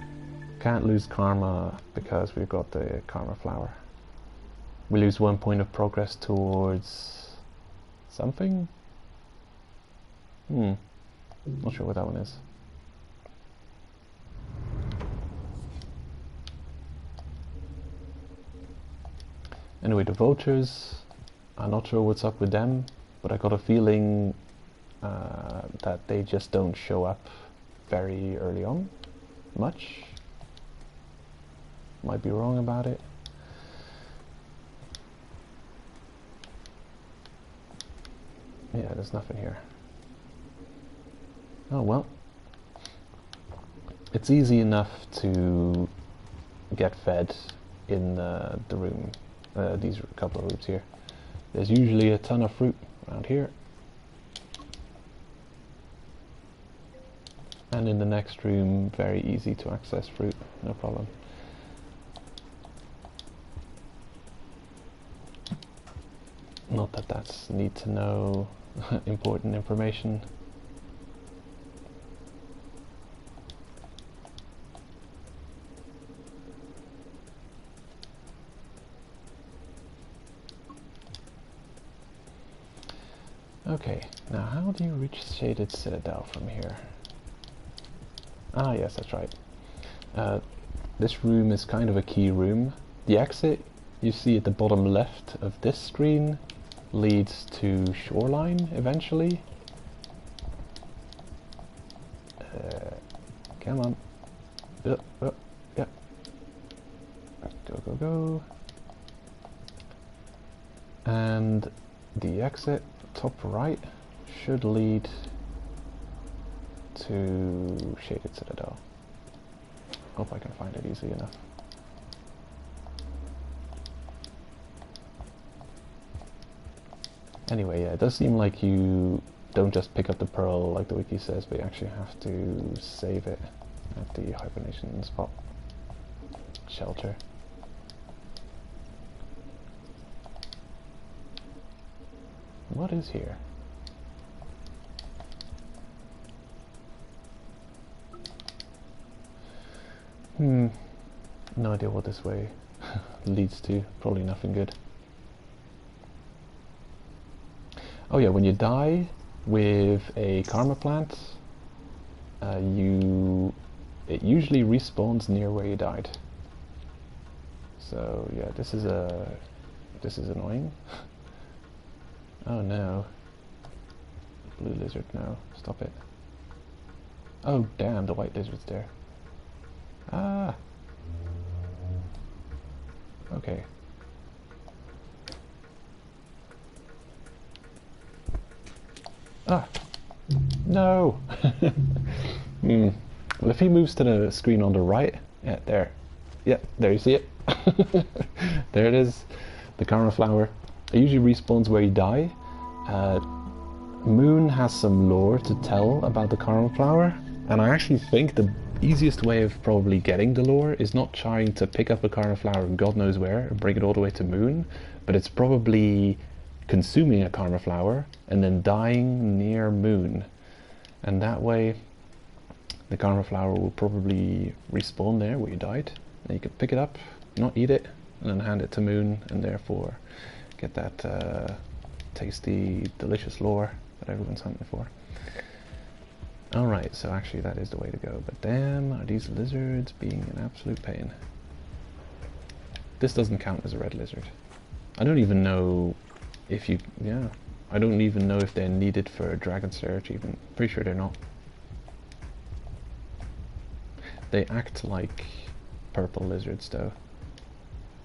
can't lose karma because we've got the karma flower. We lose 1 point of progress towards something? Not sure what that one is. Anyway, the vultures, I'm not sure what's up with them, but I got a feeling that they just don't show up very early on, much. Might be wrong about it. Yeah, there's nothing here. Oh well. It's easy enough to get fed in the room. These couple of rooms here. There's usually a ton of fruit around here. And in the next room, very easy to access fruit, no problem. Not that that's need to know important information. Okay, now how do you reach Shaded Citadel from here? Ah, yes, that's right. This room is kind of a key room. The exit you see at the bottom left of this screen leads to shoreline eventually. Come on. Yeah. Go. And the exit top right should lead to Shaded Citadel. Hope I can find it easily enough. Anyway, yeah, it does seem like you don't just pick up the pearl like the wiki says, but you actually have to save it at the hibernation spot. Shelter. What is here? No idea what this way leads to. Probably nothing good. Oh yeah, when you die with a karma plant, it usually respawns near where you died. So yeah, this is annoying. Oh no. Blue lizard, no. Stop it. Oh damn, the white lizard's there. Ah! Okay. Ah! No! Well, if he moves to the screen on the right, yeah, there. Yeah, there you see it. There it is. The karma flower. It usually respawns where you die. Moon has some lore to tell about the karma flower, and I actually think the easiest way of probably getting the lore is not trying to pick up a karma flower God knows where and bring it all the way to Moon, but it's probably consuming a karma flower and then dying near Moon, and that way the karma flower will probably respawn there where you died, and you can pick it up, not eat it, and then hand it to Moon, and therefore get that tasty, delicious lore that everyone's hunting for. Alright, so actually that is the way to go, but damn, are these lizards being an absolute pain. This doesn't count as a red lizard. I don't even know if you, yeah, I don't even know if they're needed for a Dragonslayer achievement. Pretty sure they're not. They act like purple lizards though,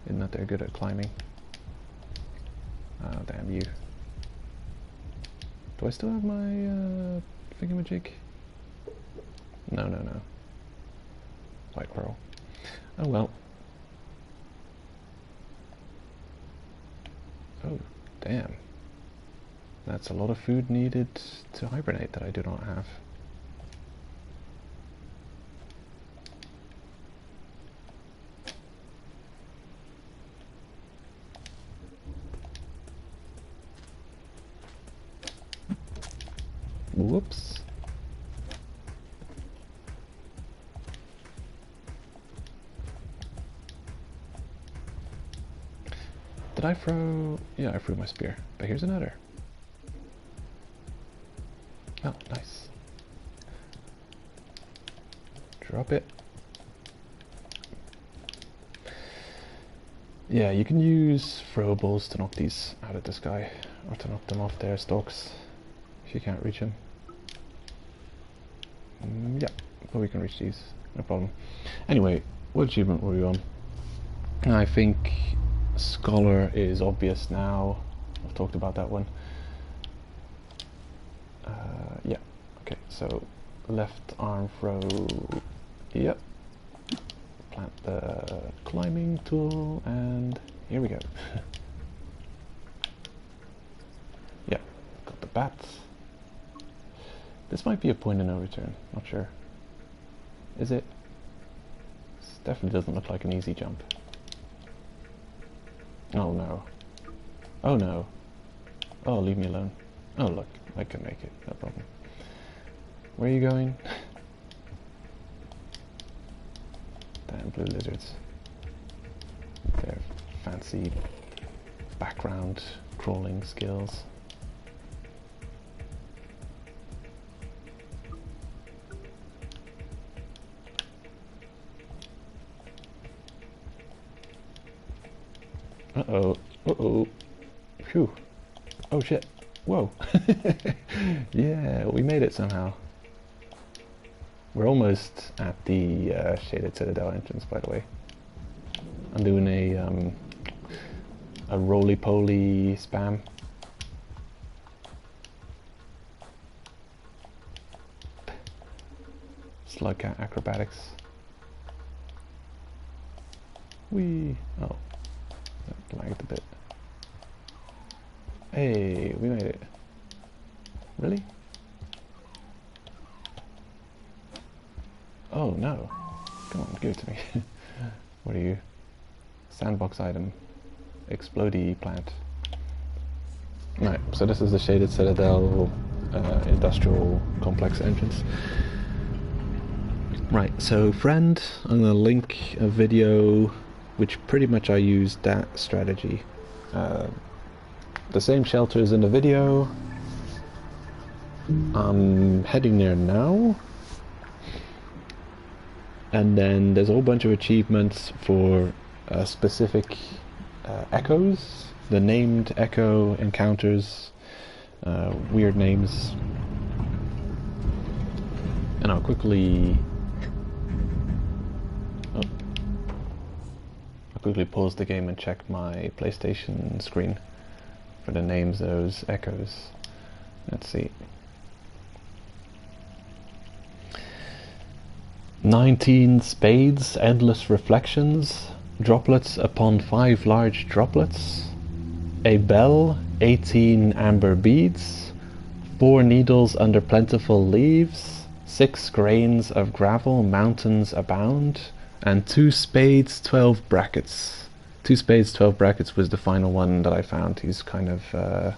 in that they're good at climbing. Oh, damn you. Do I still have my thingamajig? No. White pearl. Oh well. Oh, damn. That's a lot of food needed to hibernate that I do not have. Whoops. Did I throw... Yeah, I threw my spear. But here's another. Oh, nice. Drop it. Yeah, you can use throwables to knock these out of the sky, or to knock them off their stalks, if you can't reach them. Yeah, but we can reach these, no problem. Anyway, what achievement were we on? I think Scholar is obvious now. I've talked about that one. Yeah, okay, so left arm throw, yep. Plant the climbing tool, and here we go. Yeah, got the bats. This might be a point of no return, not sure. Is it? This definitely doesn't look like an easy jump. Oh no. Oh no. Oh, leave me alone. Oh look, I can make it, no problem. Where are you going? Damn blue lizards. Their fancy background crawling skills. Uh-oh. Uh-oh. Phew. Oh shit. Whoa. Yeah, we made it somehow. We're almost at the shaded citadel entrance, by the way. I'm doing a roly-poly spam. Slug cat acrobatics. Whee! Oh, that lagged a bit. Hey, we made it. Really? Oh no. Come on, give it to me. What are you? Sandbox item. Explodey plant. Right, so this is the shaded citadel industrial complex entrance. Right, so friend, I'm gonna link a video which pretty much I used that strategy. The same shelter is in the video. I'm heading there now. And then there's a whole bunch of achievements for specific echoes. The named echo encounters, weird names. And I'll quickly pause the game and check my PlayStation screen for the names of those echoes. Let's see. 19 spades, endless reflections, droplets upon 5 large droplets, a bell, 18 amber beads, 4 needles under plentiful leaves, 6 grains of gravel, mountains abound, and 2 spades, 12 brackets. 2 spades, 12 brackets was the final one that I found. He's kind of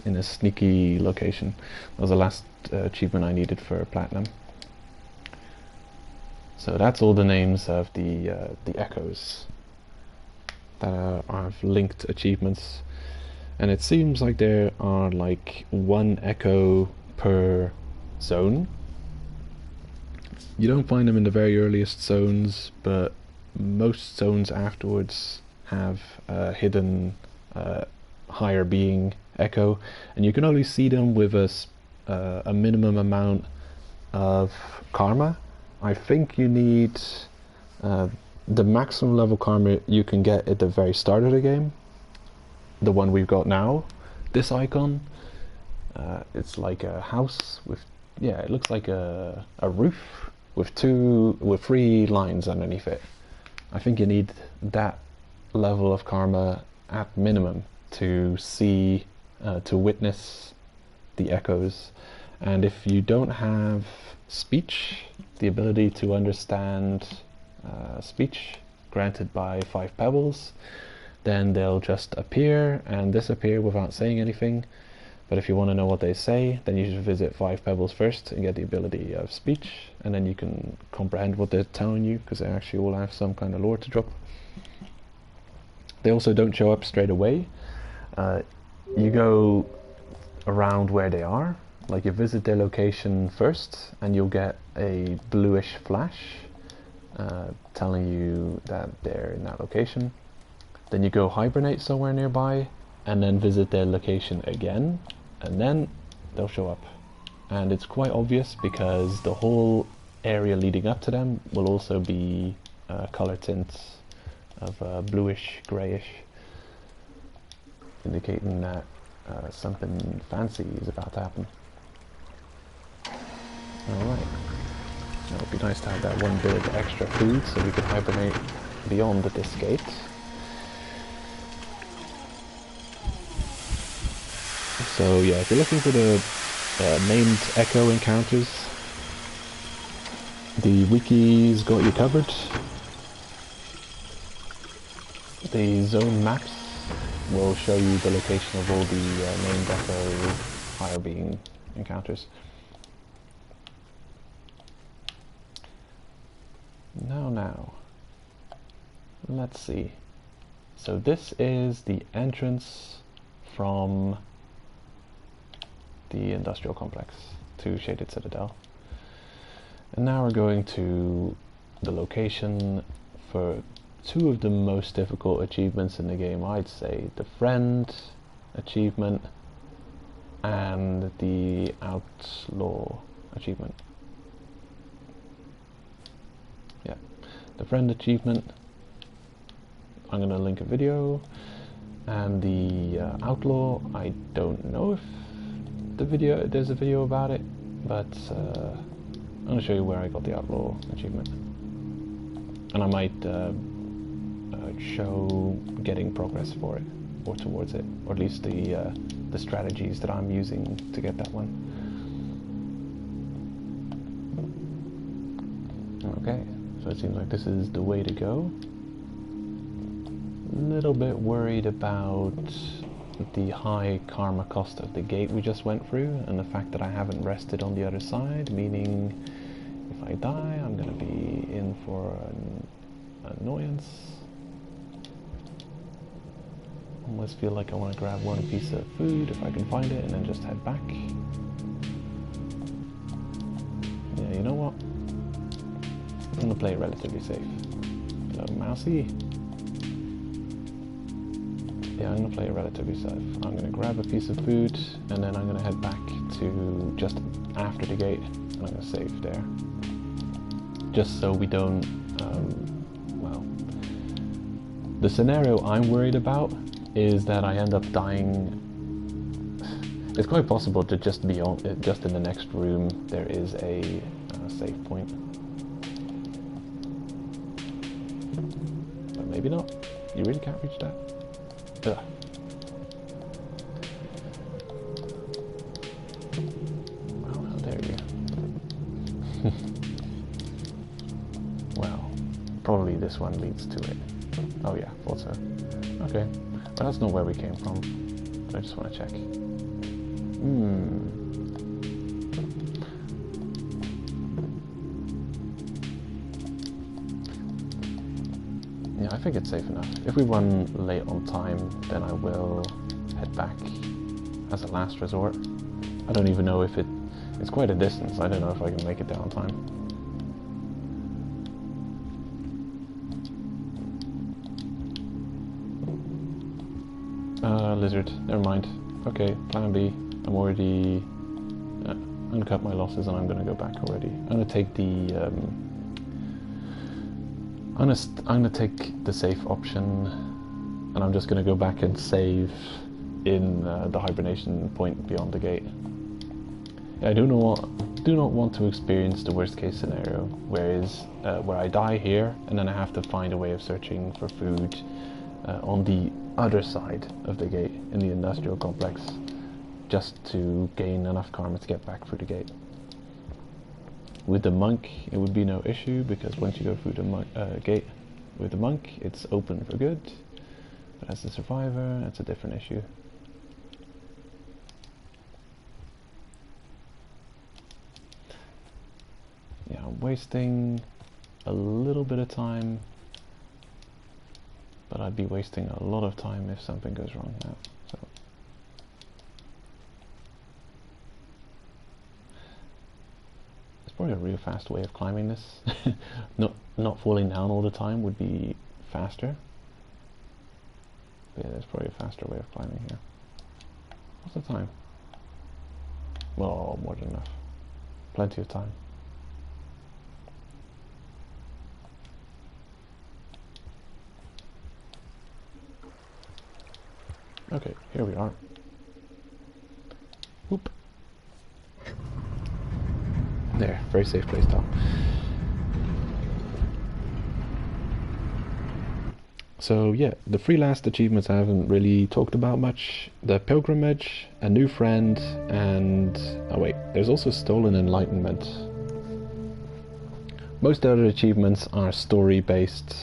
in a sneaky location. That was the last achievement I needed for platinum. So that's all the names of the echoes that are linked achievements, and it seems like there are like 1 echo per zone. You don't find them in the very earliest zones, but most zones afterwards have a hidden higher being echo, and you can only see them with a minimum amount of karma. I think you need the maximum level karma you can get at the very start of the game. The one we've got now, this icon, it's like a house with, yeah, it looks like a roof with 3 lines underneath it. I think you need that level of karma at minimum to see, to witness the echoes. And if you don't have speech, the ability to understand speech granted by 5 pebbles, then they'll just appear and disappear without saying anything. But if you want to know what they say, then you should visit 5 pebbles first and get the ability of speech, and then you can comprehend what they're telling you, because they actually all have some kind of lore to drop. They also don't show up straight away. You go around where they are, like you visit their location first, and you'll get a bluish flash telling you that they're in that location. Then you go hibernate somewhere nearby, and then visit their location again, and then they'll show up. And it's quite obvious because the whole area leading up to them will also be color tints of bluish, grayish, indicating that something fancy is about to happen. Alright, it would be nice to have that 1 bit of extra food so we could hibernate beyond this gate. So yeah, if you're looking for the named echo encounters, the wiki's got you covered. The zone maps will show you the location of all the named echo higher being encounters. Now, let's see. So this is the entrance from the industrial complex to Shaded Citadel. And now we're going to the location for two of the most difficult achievements in the game, I'd say. The friend achievement and the Outlaw achievement. Yeah, the friend achievement, I'm gonna link a video, and the Outlaw, I don't know if there's a video about it, but I'm gonna show you where I got the Outlaw achievement, and I might show getting progress for it, or towards it, or at least the strategies that I'm using to get that one. Okay, so it seems like this is the way to go. A little bit worried about the high karma cost of the gate we just went through, and the fact that I haven't rested on the other side, meaning if I die, I'm gonna be in for an annoyance. Almost feel like I want to grab one piece of food if I can find it, and then just head back. Yeah, you know what? I'm gonna play it relatively safe. Hello, mousey. Yeah, I'm gonna play it relatively safe. I'm gonna grab a piece of food, and then I'm gonna head back to just after the gate, and I'm gonna save there. Just so we don't, well, the scenario I'm worried about is that I end up dying. It's quite possible to just be on, just in the next room there is a save point. But maybe not. You really can't reach that? Ugh. Well, how dare you. Well, probably this one leads to it. Oh yeah, thought so. Okay. But that's not where we came from. I just want to check. Yeah, I think it's safe enough. If we run late on time, then I will head back as a last resort. I don't even know if it's quite a distance. I don't know if I can make it there on time. Lizard, never mind. Okay, plan B. I'm already... I'm gonna cut my losses and I'm gonna go back already. I'm gonna take the... I'm gonna take the safe option, and I'm just gonna go back and save in the hibernation point beyond the gate. I do not want to experience the worst case scenario, where I die here and then I have to find a way of searching for food on the other side of the gate in the industrial complex, just to gain enough karma to get back through the gate. With the monk, it would be no issue, because once you go through the gate with the monk, it's open for good. But as a survivor, that's a different issue. Yeah, I'm wasting a little bit of time, but I'd be wasting a lot of time if something goes wrong now. So. Probably a real fast way of climbing this. not falling down all the time would be faster. But yeah, there's probably a faster way of climbing here. What's the time? Well, more than enough. Plenty of time. Okay, here we are. Whoop. There, very safe playstyle. So yeah, the three last achievements I haven't really talked about much. The pilgrimage, a new friend, and... oh wait, there's also stolen enlightenment. Most other achievements are story based.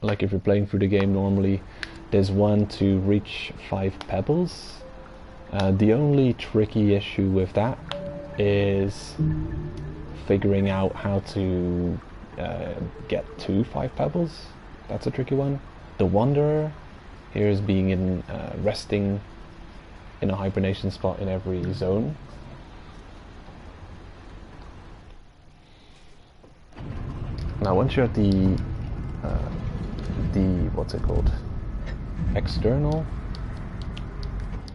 Like if you're playing through the game normally, there's one to reach 5 pebbles. The only tricky issue with that is figuring out how to get to 5 pebbles. That's a tricky one. The Wanderer here is being in resting in a hibernation spot in every zone. Now once you're at the the, what's it called? External,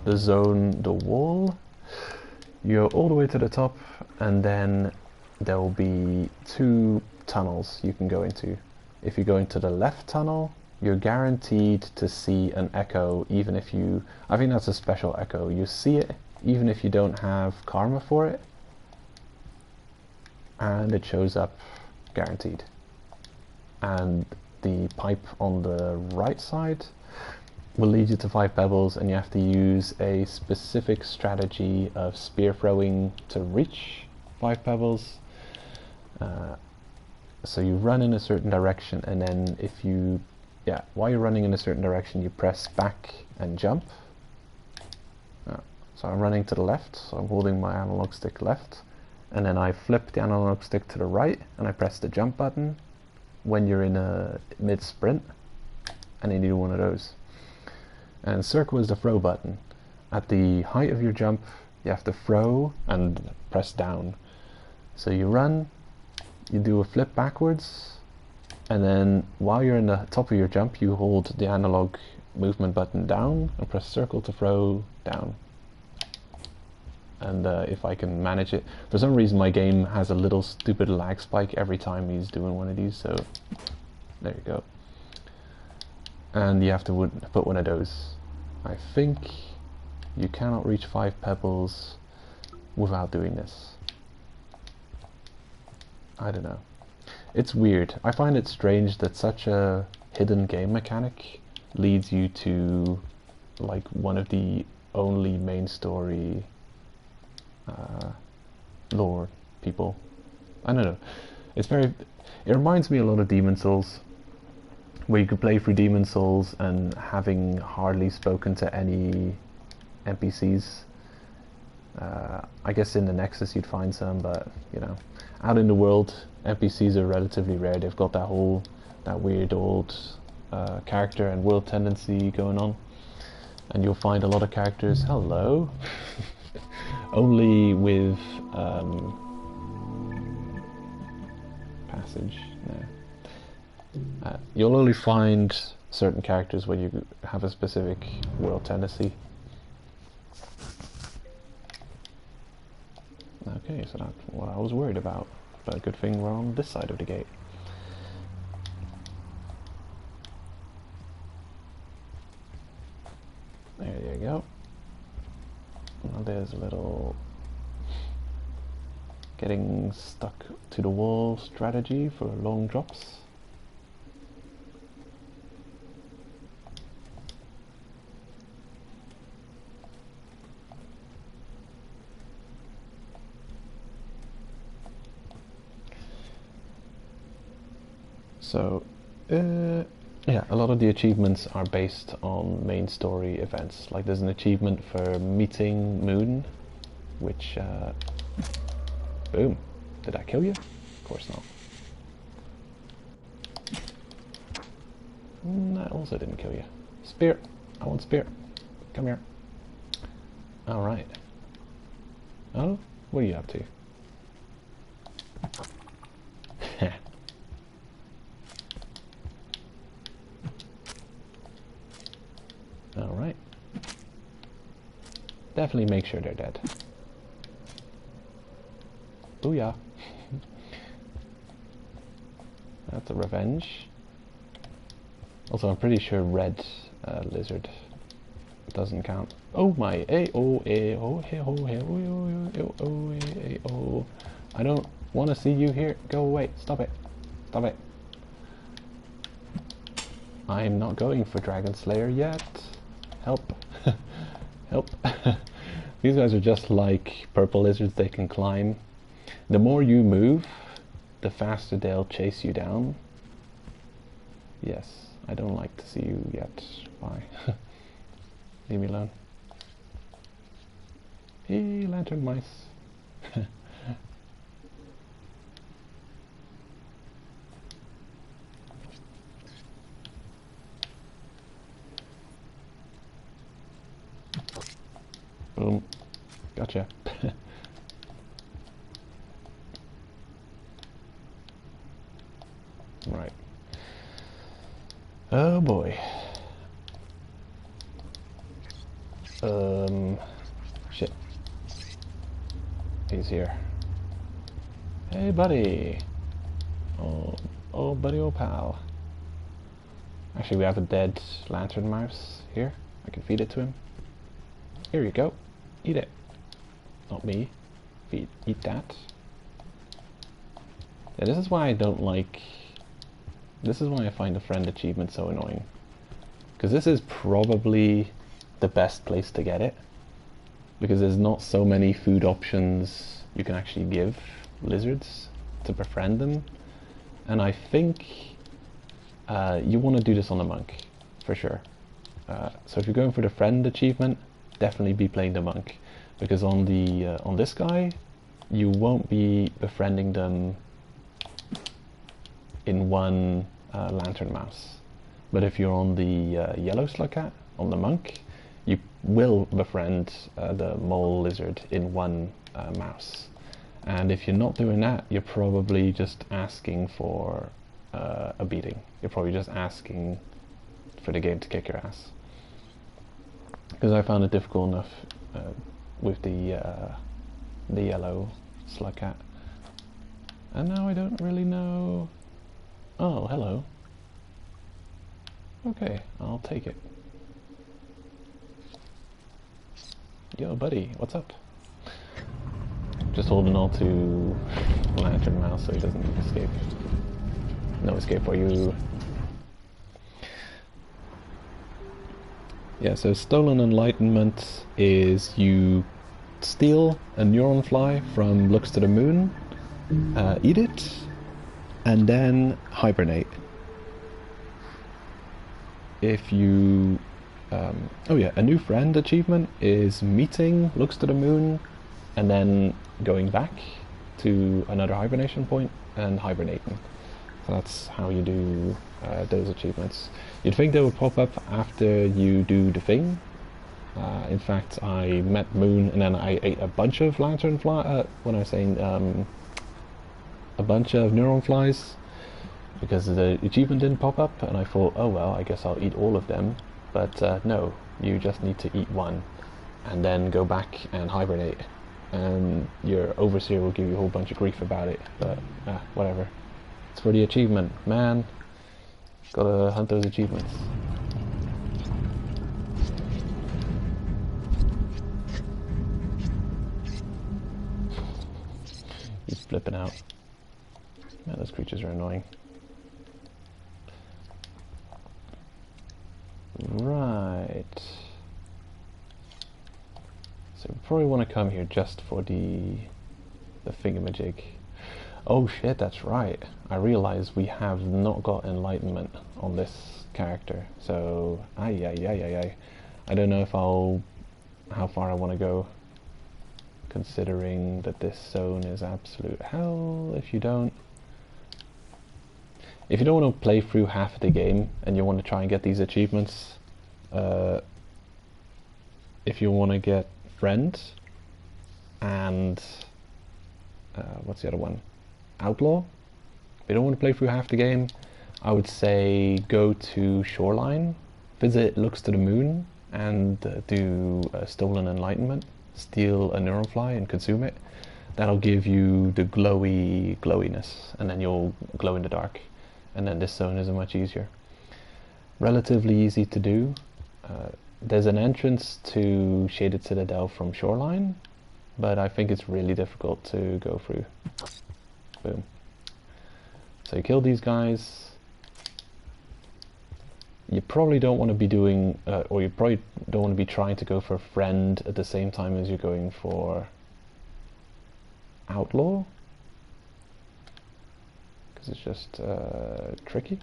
the zone, the wall. You go all the way to the top, and then there will be 2 tunnels you can go into. If you go into the left tunnel, you're guaranteed to see an echo, even if you... I think that's a special echo. You see it even if you don't have karma for it, and it shows up guaranteed. And the pipe on the right side will lead you to 5 pebbles, and you have to use a specific strategy of spear throwing to reach 5 pebbles. So you run in a certain direction, and then if you... yeah, while you're running in a certain direction, you press back and jump. So I'm running to the left, so I'm holding my analog stick left, and then I flip the analog stick to the right, and I press the jump button when you're in a mid-sprint, and then you do one of those. And circle is the throw button. At the height of your jump, you have to throw and press down. So you run, you do a flip backwards, and then while you're in the top of your jump, you hold the analog movement button down and press circle to throw down. And if I can manage it, for some reason my game has a little stupid lag spike every time he's doing one of these, so there you go. And you have to put one of those. I think you cannot reach 5 pebbles without doing this. I don't know. It's weird. I find it strange that such a hidden game mechanic leads you to like one of the only main story lore people. I don't know. It's very... it reminds me a lot of Demon Souls, where you could play through Demon Souls and having hardly spoken to any NPCs. I guess in the Nexus you'd find some, but you know, out in the world NPCs are relatively rare. They've got that weird old character and world tendency going on, and you'll find a lot of characters, hello, only with passage. No. You'll only find certain characters when you have a specific world tendency. Okay, so that's what I was worried about. But a good thing we're on this side of the gate. There you go. Now there's a little getting stuck to the wall strategy for long drops. So, yeah, a lot of the achievements are based on main story events. Like there's an achievement for meeting Moon, which, boom, did that kill you? Of course not. That also didn't kill you. Spear, I want spear, come here. Alright. Oh, what are you up to? Alright. Definitely make sure they're dead. Booyah. That's a revenge. Also, I'm pretty sure red lizard doesn't count. Oh my! I don't want to see you here. Go away. Stop it. Stop it. I'm not going for Dragonslayer yet. Help. Help. These guys are just like purple lizards. They can climb. The more you move, the faster they'll chase you down. Yes, I don't like to see you yet. Bye. Leave me alone. Hey, lantern mice. Boom. Gotcha. Right. boy. Shit. He's here. Hey, buddy. Oh, buddy, old pal. Actually, we have a dead lantern mouse here. I can feed it to him. Here you go. Eat it. Not me. Eat that. Yeah, this is why I don't like... This is why I find the friend achievement so annoying. Because this is probably the best place to get it. Because there's not so many food options you can actually give lizards to befriend them. And I think you want to do this on a monk, for sure. So if you're going for the friend achievement, definitely be playing the monk. Because on this guy, you won't be befriending them in one lantern mouse. But if you're on the yellow slug cat, on the monk, you will befriend the mole lizard in one mouse. And if you're not doing that, you're probably just asking for a beating. You're probably just asking for the game to kick your ass. Because I found it difficult enough with the yellow slug cat. And now I don't really know... Oh, hello. Okay, I'll take it. Yo, buddy, what's up? Just holding on to lantern mouse so he doesn't escape. No escape for you. Yeah, so stolen enlightenment is you steal a neuron fly from Looks to the Moon, eat it, and then hibernate. If you... oh yeah, a new friend achievement is meeting Looks to the Moon and then going back to another hibernation point and hibernating. So that's how you do those achievements. You'd think they would pop up after you do the thing. In fact, I met Moon and then I ate a bunch of lantern fly. When I was saying a bunch of neuron flies, because the achievement didn't pop up, and I thought, oh well, I guess I'll eat all of them. But no, you just need to eat one, and then go back and hibernate. And your overseer will give you a whole bunch of grief about it. But whatever. It's for the achievement, man. Gotta hunt those achievements. He's flipping out. Man, those creatures are annoying. Right. So we probably want to come here just for the thingamajig. Oh shit, that's right. I realize we have not got enlightenment on this character. So, I don't know if how far I want to go, considering that this zone is absolute hell. If you don't want to play through half of the game and you want to try and get these achievements, if you want to get friend and what's the other one? Outlaw. If you don't want to play through half the game, I would say go to Shoreline, visit Looks to the Moon, and do Stolen Enlightenment. Steal a neuron fly and consume it. That'll give you the glowiness, and then you'll glow in the dark. And then this zone is much easier. Relatively easy to do. There's an entrance to Shaded Citadel from Shoreline, but I think it's really difficult to go through. Boom. So you kill these guys. You probably don't want to be doing, or you probably don't want to be trying to go for a friend at the same time as you're going for Outlaw, because it's just tricky.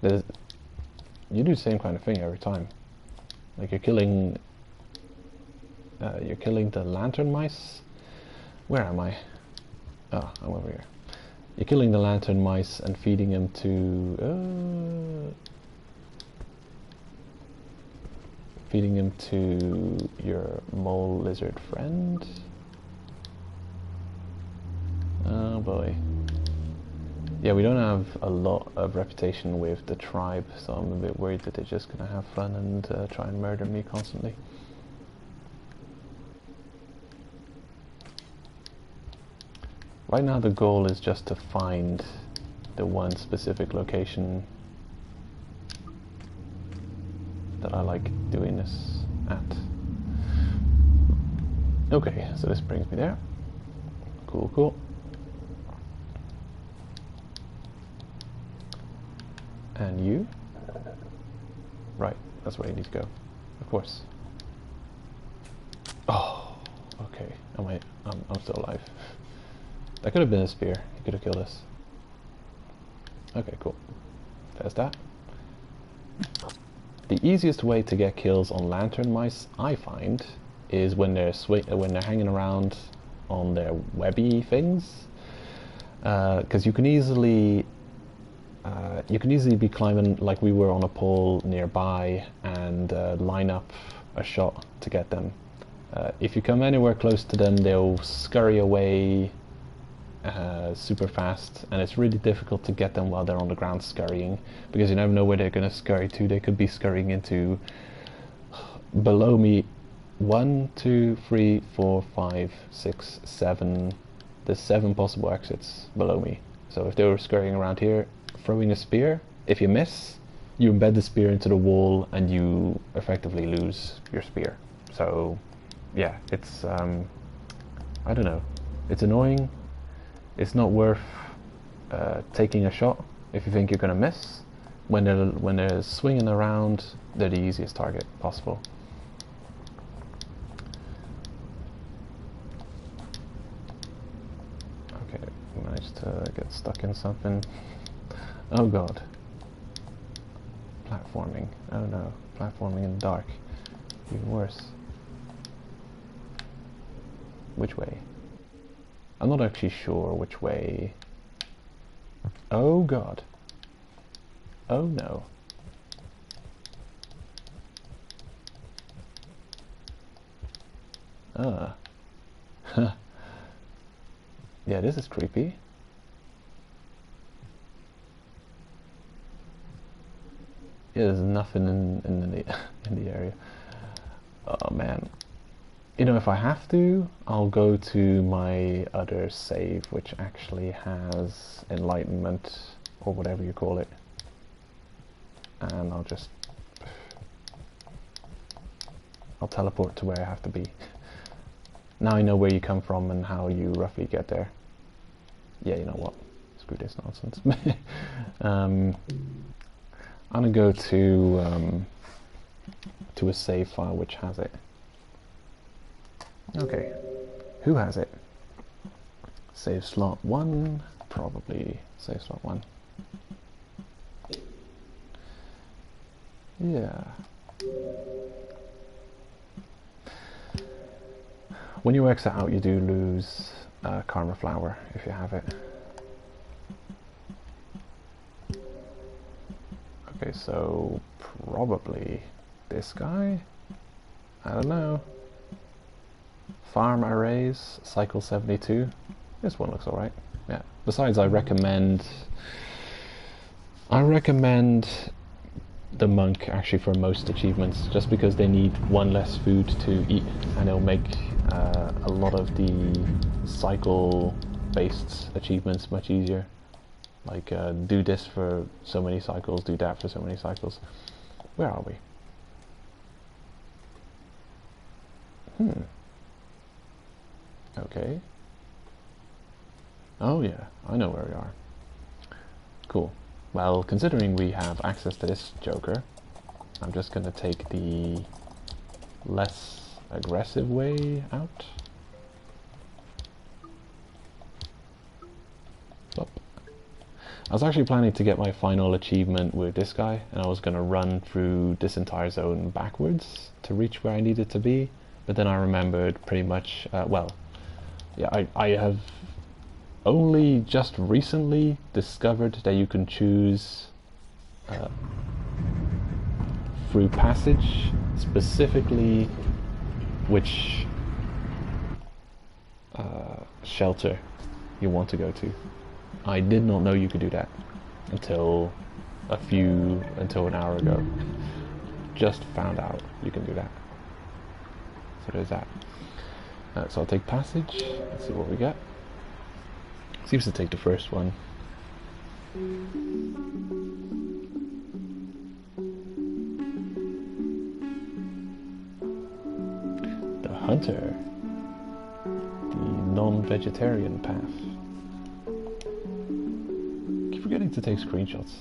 You do the same kind of thing every time. Like you're killing the lantern mice. Where am I? Oh, I'm over here. You're killing the lantern mice and feeding them to your mole lizard friend. Oh boy. Yeah, we don't have a lot of reputation with the tribe, so I'm a bit worried that they're just gonna have fun and try and murder me constantly. Right now the goal is just to find the one specific location that I like doing this at. Okay, so this brings me there. Cool, cool. And you? Right, that's where you need to go. Of course. Oh, okay. I'm still alive. That could have been a spear. He could have killed us. Okay, cool. There's that. The easiest way to get kills on lantern mice, I find, is when they're hanging around on their webby things, because you can easily be climbing like we were on a pole nearby and line up a shot to get them. If you come anywhere close to them, they'll scurry away super fast, and it's really difficult to get them while they're on the ground scurrying, because you never know where they're going to scurry to. They could be scurrying into below me. 1, 2, 3, 4, 5, 6, 7. There's 7 possible exits below me. So if they were scurrying around here, throwing a spear, if you miss, you embed the spear into the wall and you effectively lose your spear. So yeah, it's I don't know, it's annoying. It's not worth taking a shot if you think you're gonna miss. When they're swinging around, they're the easiest target possible. Okay, managed to get stuck in something. Oh god. Platforming. Oh no. Platforming in the dark. Even worse. Which way? I'm not actually sure which way. Oh god. Oh no. Yeah, this is creepy. Yeah, there's nothing in the area. Oh man. You know, if I have to, I'll go to my other save, which actually has enlightenment, or whatever you call it. And I'll teleport to where I have to be. Now I know where you come from and how you roughly get there. Yeah, you know what? Screw this nonsense. I'm gonna go to a save file which has it. Okay, who has it? Save slot 1, probably save slot 1. Yeah. When you exit out, you do lose Karma Flower if you have it. Okay, so probably this guy? I don't know. Farm arrays, cycle 72. This one looks alright. Yeah. Besides, I recommend the monk actually for most achievements, just because they need 1 less food to eat, and it'll make a lot of the cycle-based achievements much easier. Like do this for so many cycles, do that for so many cycles. Where are we? Okay. Oh yeah, I know where we are. Cool. Well, considering we have access to this joker, I'm just gonna take the less aggressive way out. Up. I was actually planning to get my final achievement with this guy, and I was gonna run through this entire zone backwards to reach where I needed to be, but then I remembered pretty much, well, yeah, I have only just recently discovered that you can choose through passage specifically which shelter you want to go to. I did not know you could do that until an hour ago. Just found out you can do that. So there's that. So I'll take passage. Let's see what we get. Seems to take the first one. The hunter. The non-vegetarian path. Keep forgetting to take screenshots.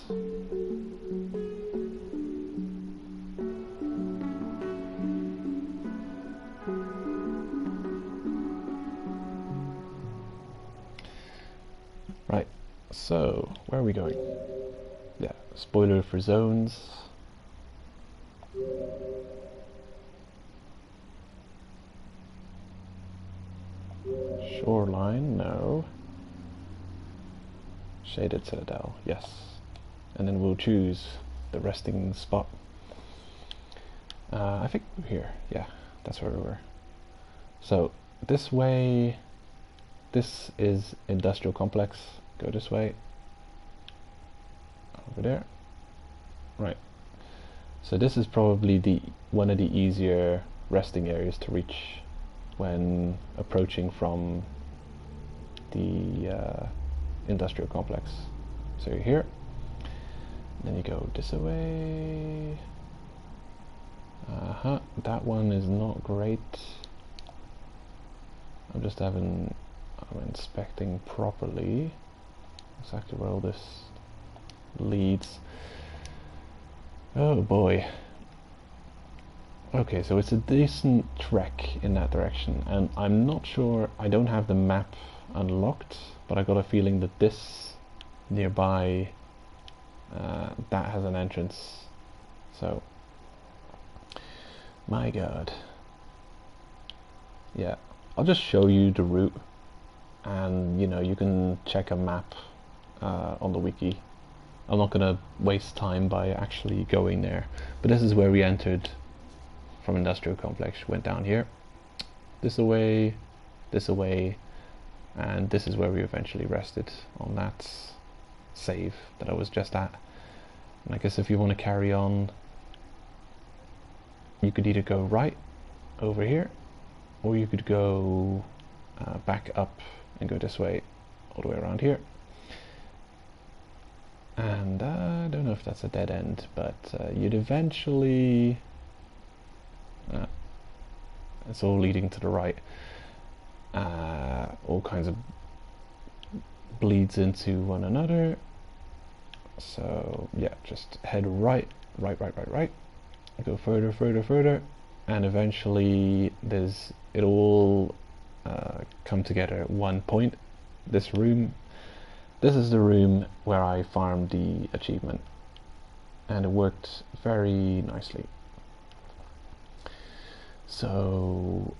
Right, so where are we going? Yeah, spoiler for zones. Shoreline, no. Shaded citadel, yes. And then we'll choose the resting spot. I think we're here, yeah, that's where we were. So this way, this is industrial complex. Go this way. Over there. Right. So this is probably one of the easier resting areas to reach when approaching from the industrial complex. So you're here. Then you go this way. That one is not great. I'm inspecting properly exactly where all this leads. Oh boy. Okay, so it's a decent trek in that direction, and I'm not sure, I don't have the map unlocked, but I got a feeling that this nearby, that has an entrance. So, my god. Yeah, I'll just show you the route, and you know, you can check a map on the wiki. I'm not gonna waste time by actually going there, but this is where we entered from industrial complex. Went down here, this away, and this is where we eventually rested on that save that I was just at. And I guess if you want to carry on, you could either go right over here, or you could go back up and go this way all the way around here. And I don't know if that's a dead end, but you'd eventually, it's all leading to the right. All kinds of bleeds into one another. So yeah, just head right. Go further, and eventually it all come together at one point. This room. This is the room where I farmed the achievement, and it worked very nicely. So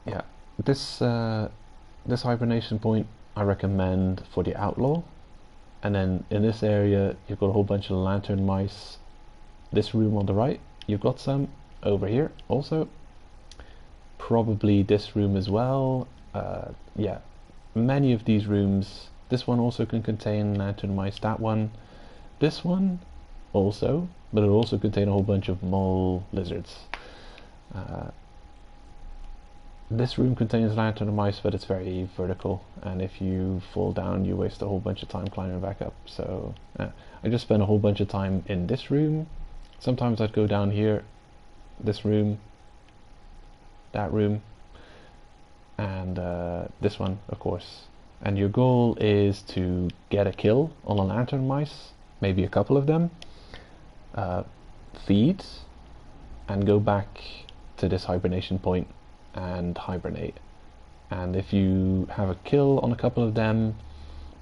yeah, this hibernation point I recommend for the Outlaw. And then in this area you've got a whole bunch of lantern mice. This room on the right, you've got some over here also. Probably this room as well. Yeah, many of these rooms. This one also can contain lantern mice, that one. This one also, but it'll also contain a whole bunch of mole lizards. This room contains lantern mice, but it's very vertical, and if you fall down you waste a whole bunch of time climbing back up. So I just spent a whole bunch of time in this room. Sometimes I'd go down here, this room, that room, and this one, of course. And your goal is to get a kill on a lantern mice, maybe a couple of them, feed, and go back to this hibernation point and hibernate. And if you have a kill on a couple of them,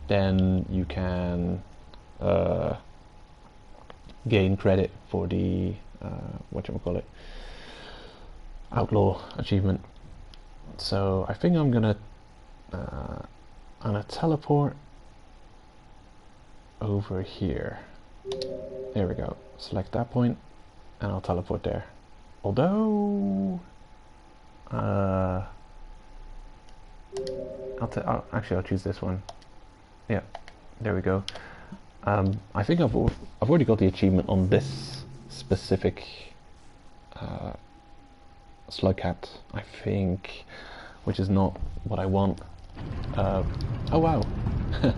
then you can gain credit for the whatchamacallit, Outlaw achievement. So I think I'm gonna teleport over here. There we go. Select that point, and I'll teleport there. Although, I'll choose this one. Yeah, There we go. I think I've already got the achievement on this specific slug cat, I think, which is not what I want. Oh wow,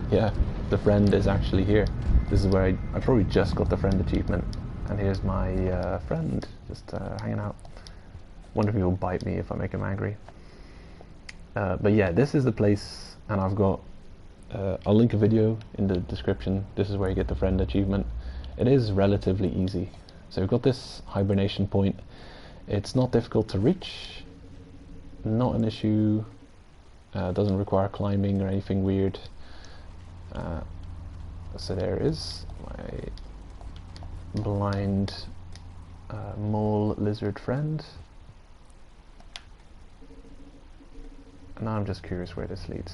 yeah, the friend is actually here. This is where I probably just got the friend achievement, and here's my friend just hanging out. Wonder if he'll bite me if I make him angry. But yeah, this is the place, and I've got I'll link a video in the description. This is where you get the friend achievement. It is relatively easy. So we've got this hibernation point. It's not difficult to reach, not an issue, doesn't require climbing or anything weird. So there is my blind mole lizard friend. And now I'm just curious where this leads.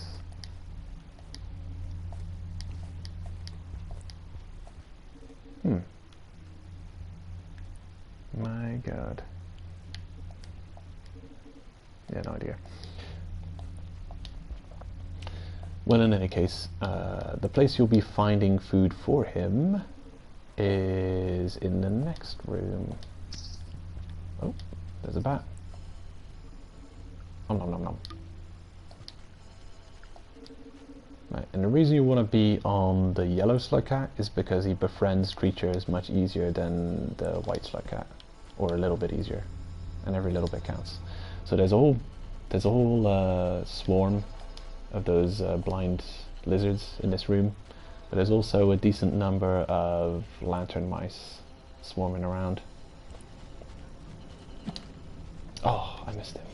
My god. Yeah, no idea. Well, in any case, the place you'll be finding food for him is in the next room. Oh, there's a bat. Nom nom nom nom. Right, and the reason you want to be on the yellow slug cat is because he befriends creatures much easier than the white slug cat, or a little bit easier, and every little bit counts. So there's a whole swarm of those blind lizards in this room, but there's also a decent number of lantern mice swarming around. Oh, I missed him.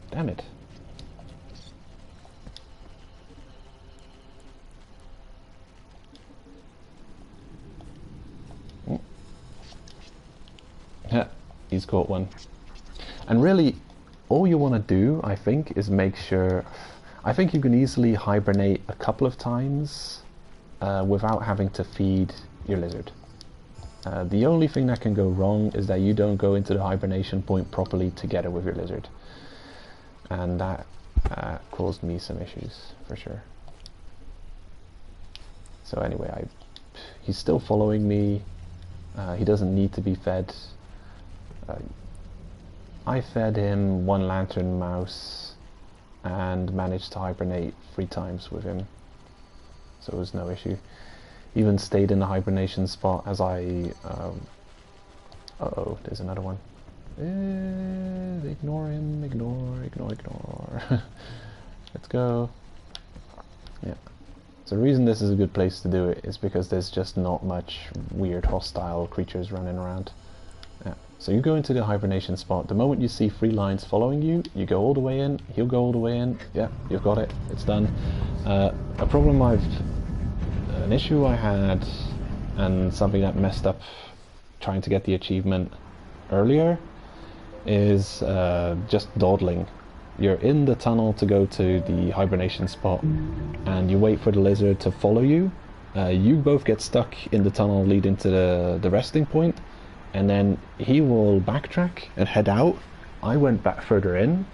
Damn it. Yeah, he's caught one. And really, all you want to do, I think, is make sure... I think you can easily hibernate a couple of times without having to feed your lizard. The only thing that can go wrong is that you don't go into the hibernation point properly together with your lizard. And that caused me some issues, for sure. So anyway, he's still following me. He doesn't need to be fed. I fed him one lantern mouse and managed to hibernate 3 times with him, so it was no issue. Even stayed in the hibernation spot as I uh-oh, there's another one. Ignore him, ignore. Let's go. Yeah. So the reason this is a good place to do it is because there's just not much weird hostile creatures running around. Yeah. So you go into the hibernation spot. The moment you see 3 lines following you, you go all the way in, he'll go all the way in. Yeah, you've got it. It's done. An issue I had, and something that messed up trying to get the achievement earlier, is just dawdling. You're in the tunnel to go to the hibernation spot, and you wait for the lizard to follow you. You both get stuck in the tunnel leading to the resting point, and then he will backtrack and head out. I went back further in,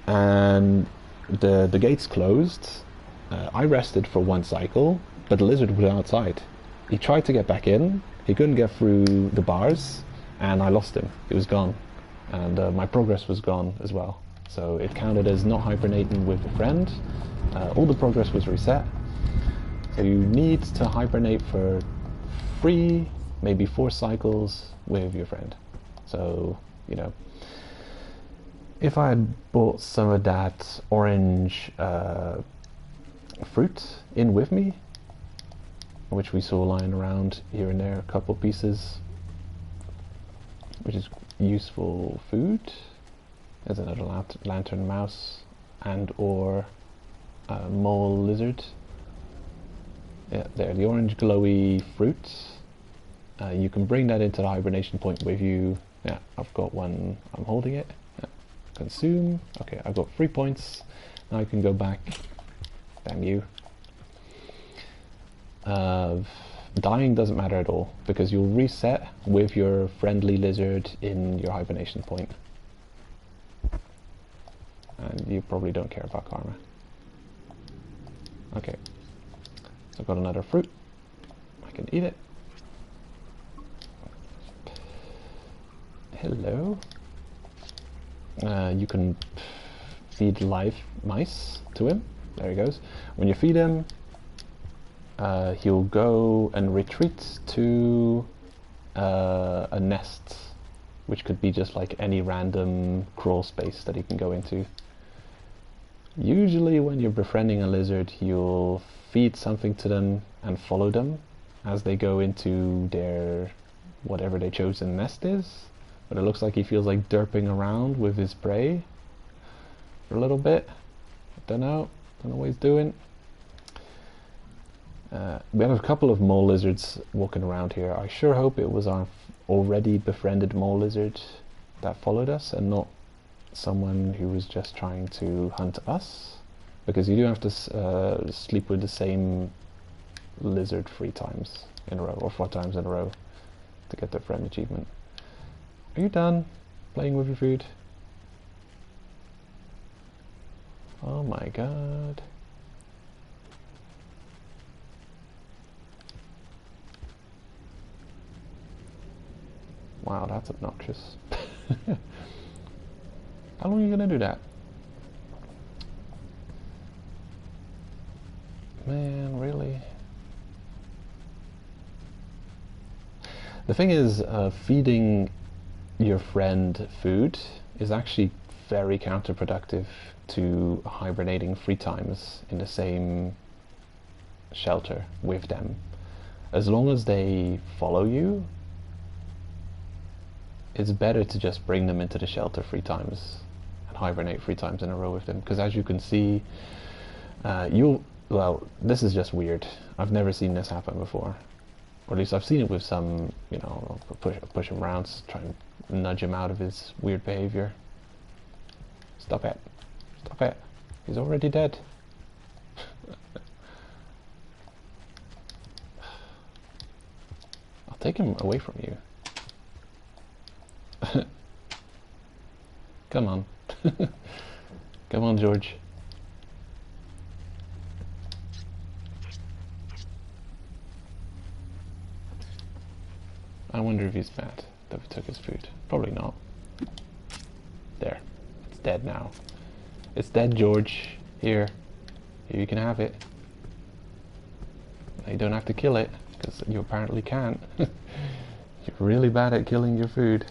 and the gates closed. I rested for 1 cycle, but the lizard was outside. He tried to get back in, he couldn't get through the bars, and I lost him. He was gone, and my progress was gone as well. So it counted as not hibernating with a friend. All the progress was reset. So you need to hibernate for 3, maybe 4 cycles with your friend. So, you know, if I had bought some of that orange fruit in with me, which we saw lying around here and there, a couple pieces, which is useful food. There's another lantern mouse and or mole lizard. Yeah, there, the orange glowy fruit. You can bring that into the hibernation point with you. Yeah, I've got one, I'm holding it. Yeah. Consume. Okay, I've got 3 points. Now I can go back. Damn you. Dying doesn't matter at all, because you'll reset with your friendly lizard in your hibernation point. And you probably don't care about karma. Okay. I've got another fruit. I can eat it. Hello. You can feed live mice to him. There he goes. When you feed him, he'll go and retreat to a nest, which could be just like any random crawl space that he can go into. Usually when you're befriending a lizard, you'll feed something to them and follow them as they go into their whatever their chosen nest is. But it looks like he feels like derping around with his prey for a little bit. Don't know what he's doing. We have a couple of mole lizards walking around here. I sure hope it was our already befriended mole lizard that followed us and not someone who was just trying to hunt us, because you do have to sleep with the same lizard 3 times in a row, or 4 times in a row, to get the friend achievement. Are you done playing with your food? Oh my god. Wow, that's obnoxious. How long are you gonna do that? Man, really? The thing is, feeding your friend food is actually very counterproductive to hibernating 3 times in the same shelter with them. As long as they follow you, it's better to just bring them into the shelter 3 times and hibernate 3 times in a row with them, because as you can see, well, this is just weird. I've never seen this happen before, or at least I've seen it with some, you know, push him around, try and nudge him out of his weird behavior. Stop it. Stop it. He's already dead. I'll take him away from you. Come on. Come on, George. I wonder if he's fat that we took his food. Probably not. There. It's dead now. It's dead, George. Here. Here, you can have it. Now you don't have to kill it, because you apparently can't. You're really bad at killing your food.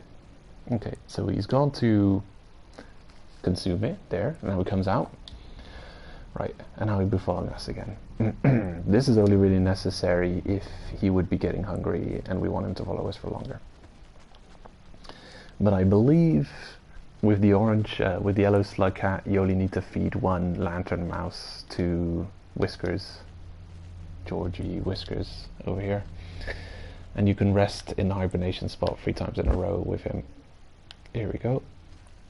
Okay, so he's gone to consume it. There. Now he comes out. Right, and now he'll be following us again. This is only really necessary if he would be getting hungry and we want him to follow us for longer. But I believe with the with the yellow slug cat, you only need to feed 1 lantern mouse to Whiskers, Georgie Whiskers over here. And you can rest in the hibernation spot 3 times in a row with him. Here we go.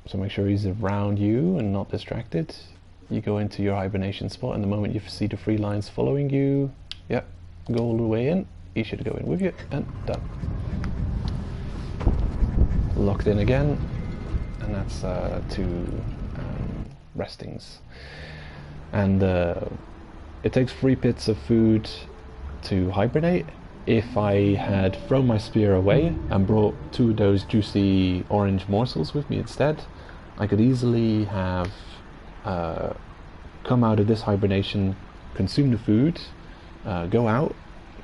So make sure he's around you and not distracted. You go into your hibernation spot, and the moment you see the 3 lines following you, yep, go all the way in. He should go in with you, and done. Locked in again, and that's 2 restings. And it takes 3 pits of food to hibernate. If I had thrown my spear away and brought 2 of those juicy orange morsels with me instead, I could easily have come out of this hibernation, consume the food, go out,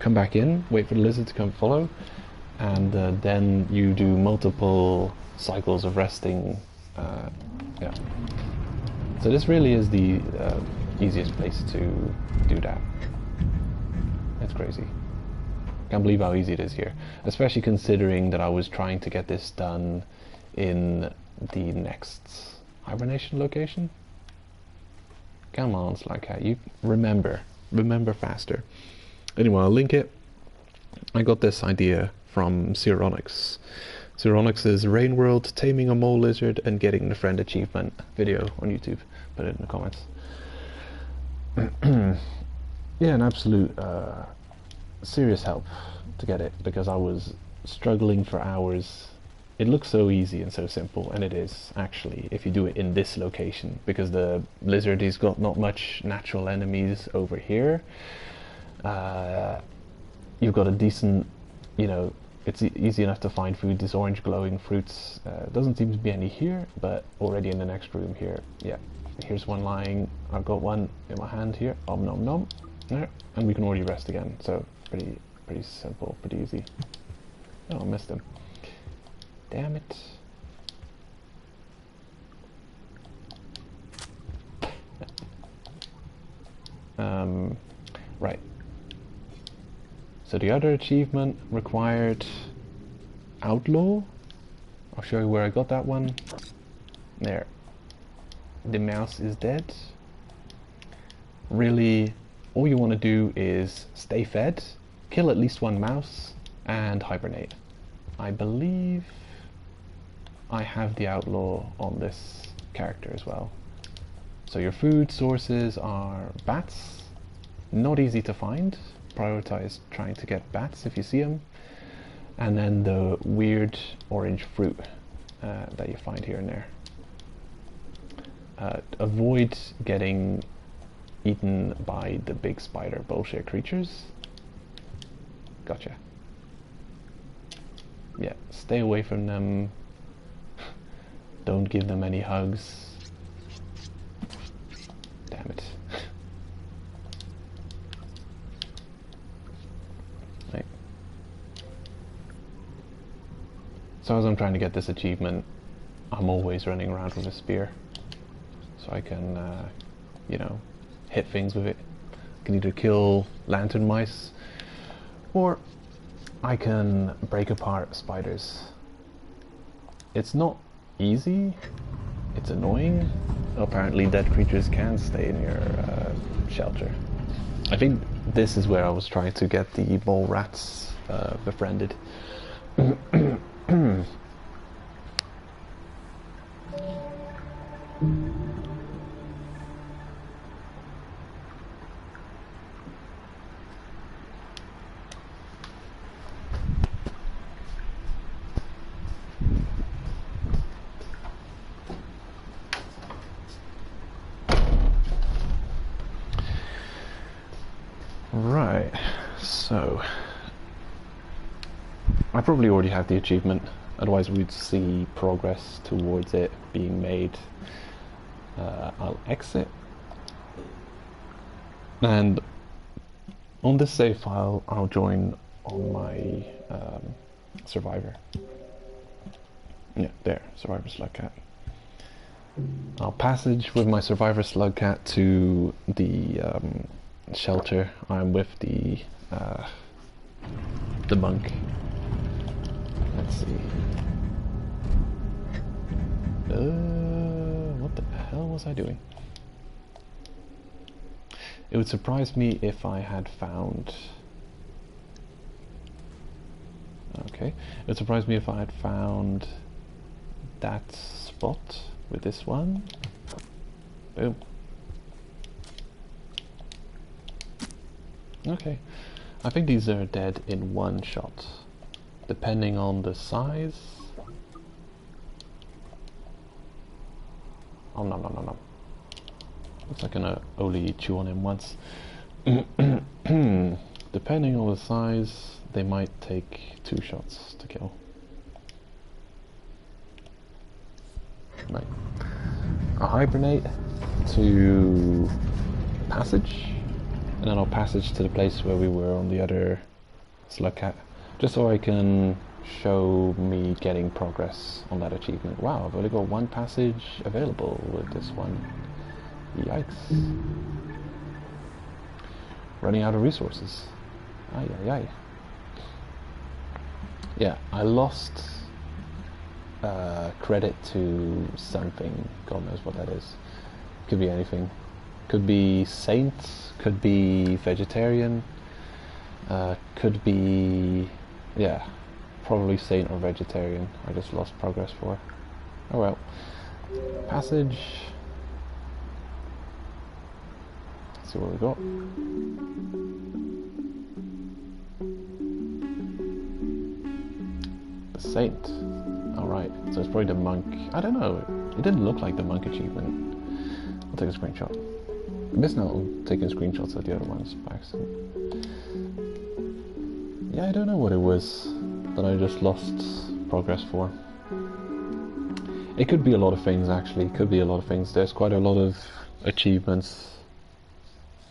come back in, wait for the lizard to come follow, and then you do multiple cycles of resting. Yeah. So this really is the easiest place to do that. It's crazy. Can't believe how easy it is here, especially considering that I was trying to get this done in the next hibernation location. Come on, Slugcat, you remember faster. Anyway, I'll link it. I got this idea from Cyronix. Cyronix's Rain World, Taming a Mole Lizard and Getting the Friend Achievement video on YouTube. Put it in the comments. Yeah, an absolute serious help to get it, because I was struggling for hours. It looks so easy and so simple, and it is actually, if you do it in this location, because the lizard has got not much natural enemies over here, You've got a decent, you know, it's easy enough to find food. These orange glowing fruits, doesn't seem to be any here, but already in the next room here, yeah. Here's one lying. I've got one in my hand here. Om nom nom. Yeah, and we can already rest again. So pretty simple, pretty easy. Oh, I missed him. Damn it. Right. So the other achievement required Outlaw. I'll show you where I got that one. There. The mouse is dead. Really, all you want to do is stay fed, kill at least one mouse, and hibernate. I believe I have the Outlaw on this character as well. So your food sources are bats. Not easy to find. Prioritize trying to get bats if you see them. And then the weird orange fruit that you find here and there. Avoid getting eaten by the big spider bullshit creatures. Gotcha. Yeah, stay away from them. Don't give them any hugs. Damn it. Right. So as I'm trying to get this achievement, I'm always running around with a spear. So I can, you know, hit things with it. I can either kill lantern mice, or I can break apart spiders. It's not easy, it's annoying. Apparently dead creatures can stay in your shelter. I think this is where I was trying to get the mole rats befriended. Right, so I probably already have the achievement, otherwise we'd see progress towards it being made. I'll exit, and on this save file I'll join on my survivor. Yeah, there, survivor slugcat. I'll passage with my survivor slugcat to the shelter. I'm with the monk. Let's see. What the hell was I doing? It would surprise me if I had found... Okay. It would surprise me if I had found that spot with this one. Boom. Okay. I think these are dead in one shot, depending on the size. Oh, no. Looks like I can only chew on him once. Depending on the size, they might take 2 shots to kill. Right. I'll hibernate to passage, and then I'll passage to the place where we were on the other slugcat, just so I can show me getting progress on that achievement. Wow, I've only got 1 passage available with this one. Yikes. Running out of resources. Ay. Yeah, I lost credit to something. God knows what that is. Could be anything. Could be saint, could be vegetarian, could be... yeah, probably saint or vegetarian. I just lost progress for. Oh well. Passage. Let's see what we got. The saint. Alright, so it's probably the monk. I don't know. It didn't look like the monk achievement. I'll take a screenshot. missing out on taking screenshots of the other ones by accident. Yeah, I don't know what it was that I just lost progress for. It could be a lot of things, actually. It could be a lot of things. There's quite a lot of achievements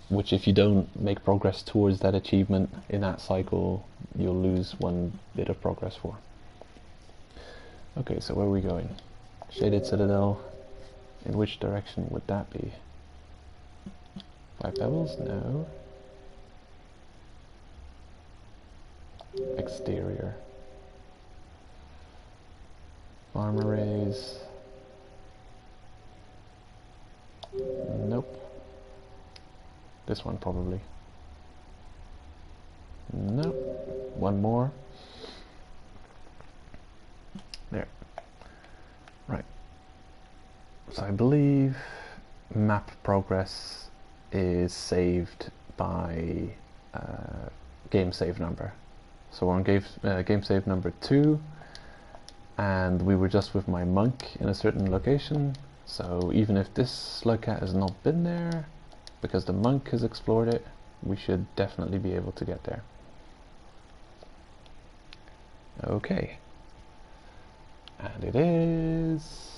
which, if you don't make progress towards that achievement in that cycle, you'll lose one bit of progress for. Okay, so where are we going? Shaded Citadel. In which direction would that be? 5 pebbles? No. Exterior. Farm arrays. Nope. This one probably. Nope. One more. There. Right. So I believe map progress is saved by game save number. So we're on game save number 2, and we were just with my monk in a certain location. So even if this slugcat has not been there, because the monk has explored it, we should definitely be able to get there. Okay. And it is...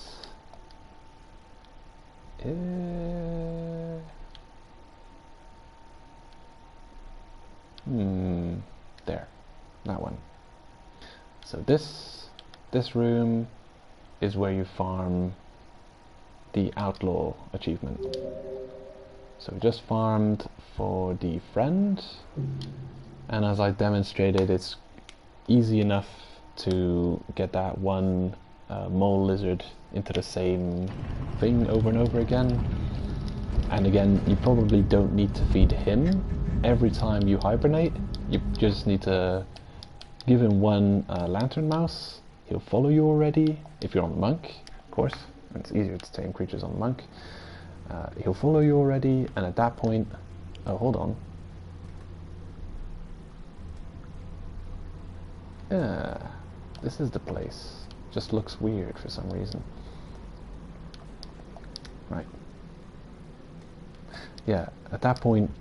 there. That one. So this room is where you farm the Outlaw achievement. So we just farmed for the friend, and as I demonstrated, it's easy enough to get that one mole lizard into the same thing over and over again. And again, you probably don't need to feed him every time you hibernate. You just need to give him one lantern mouse. He'll follow you already if you're on the monk, of course. It's easier to tame creatures on the monk. He'll follow you already, and at that point... Oh, hold on. Yeah, this is the place. Just looks weird for some reason. Right. Yeah, at that point,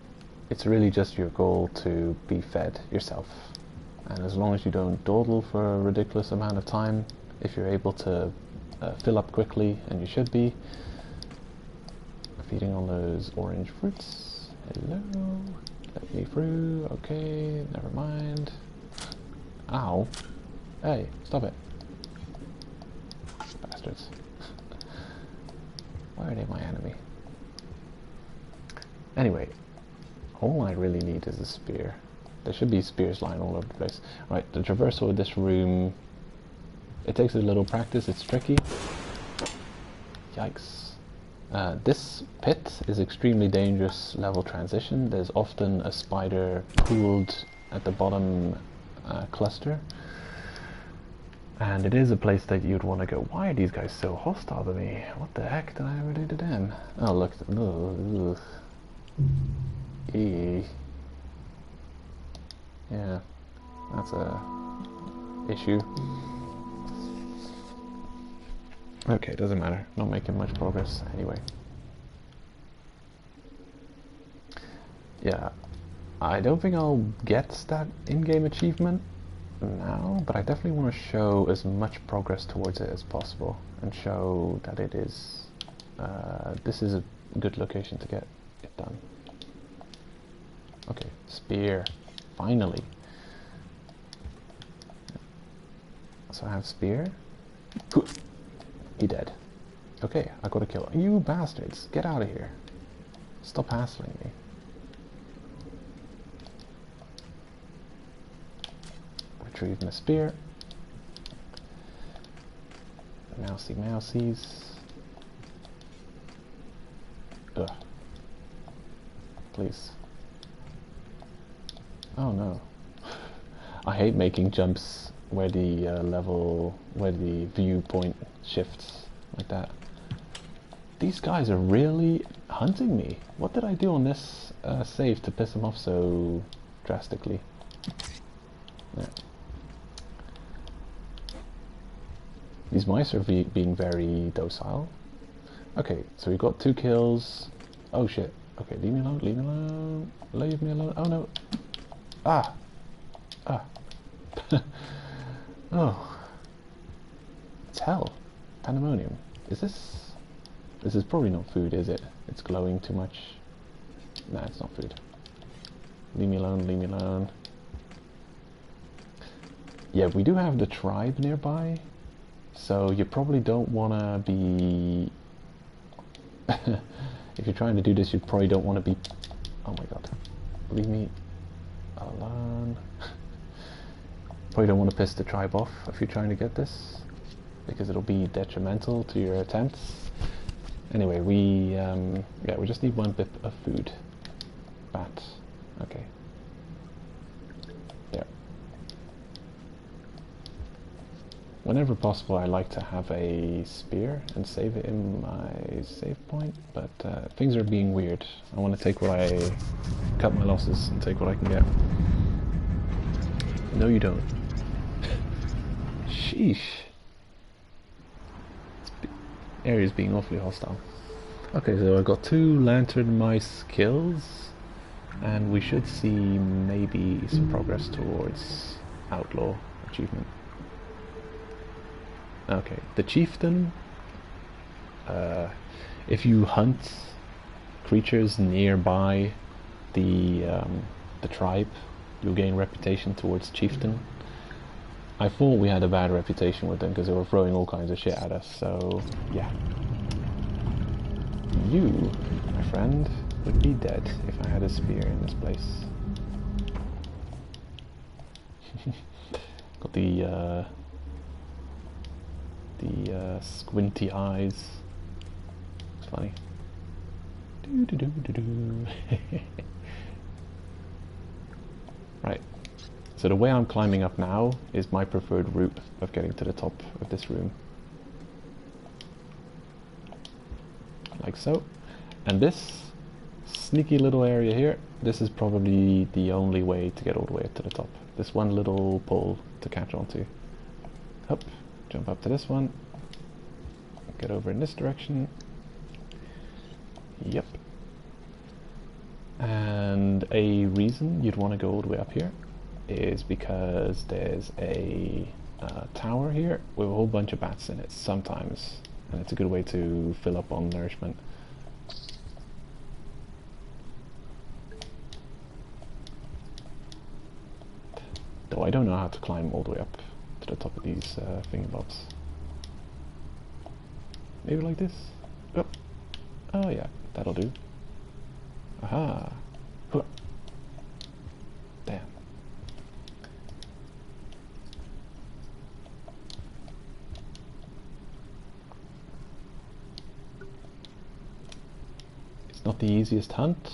it's really just your goal to be fed yourself. And as long as you don't dawdle for a ridiculous amount of time, if you're able to fill up quickly, and you should be, feeding on those orange fruits. Hello, let me through. Okay, never mind. Ow. Hey, stop it. Bastards. Why are they my enemy? Anyway, all I really need is a spear. There should be spears lying all over the place. Right, the traversal of this room, it takes a little practice, it's tricky. Yikes. This pit is extremely dangerous level transition. There's often a spider pooled at the bottom cluster. And it is a place that you'd want to go. Why are these guys so hostile to me? What the heck did I ever do to them? Oh look, ugh. Yeah, that's a issue. Okay, doesn't matter. Not making much progress anyway. Yeah, I don't think I'll get that in-game achievement now, but I definitely want to show as much progress towards it as possible and show that it is this is a good location to get it done. Okay, spear, finally. So I have spear. He dead. Okay, I got a kill. You bastards, get out of here. Stop hassling me. Retrieve my spear. Mousey mousies. Ugh. Please. Oh no. I hate making jumps where the where the viewpoint shifts like that. These guys are really hunting me. What did I do on this save to piss them off so drastically? Yeah. These mice are being very docile. Okay, so we got 2 kills. Oh shit, Okay, leave me alone, leave me alone, leave me alone. Oh no. Ah! Ah. Oh. It's hell. Pandemonium. Is this... This is probably not food, is it? It's glowing too much. Nah, it's not food. Leave me alone, leave me alone. Yeah, we do have the tribe nearby, so you probably don't want to be... If you're trying to do this, you probably don't want to be... Oh my god. Leave me alone. Probably don't want to piss the tribe off if you're trying to get this, because it'll be detrimental to your attempts. Anyway, we just need one bit of food. Bat. Okay. There. Whenever possible, I like to have a spear and save it in my save point, but things are being weird. I want to take what I... cut my losses and take what I can get. No, you don't. Sheesh. Area's being awfully hostile. Okay, so I've got 2 lantern mice kills, and we should see maybe some progress towards Outlaw achievement. Okay, the Chieftain. If you hunt creatures nearby the tribe, you'll gain reputation towards Chieftain. I thought we had a bad reputation with them because they were throwing all kinds of shit at us, so yeah. You, my friend, would be dead if I had a spear in this place. Got the squinty eyes. It's funny. Do do do do do. Right. So the way I'm climbing up now is my preferred route of getting to the top of this room. Like so. And this sneaky little area here, this is probably the only way to get all the way up to the top. This one little pole to catch onto. Up, jump up to this one. Get over in this direction. Yep. And a reason you'd want to go all the way up here is because there's a tower here with a whole bunch of bats in it sometimes, and it's a good way to fill up on nourishment. Though I don't know how to climb all the way up to the top of these thingamabobs. Maybe like this? Oh, oh yeah, that'll do. Aha! Huh. Damn. It's not the easiest hunt,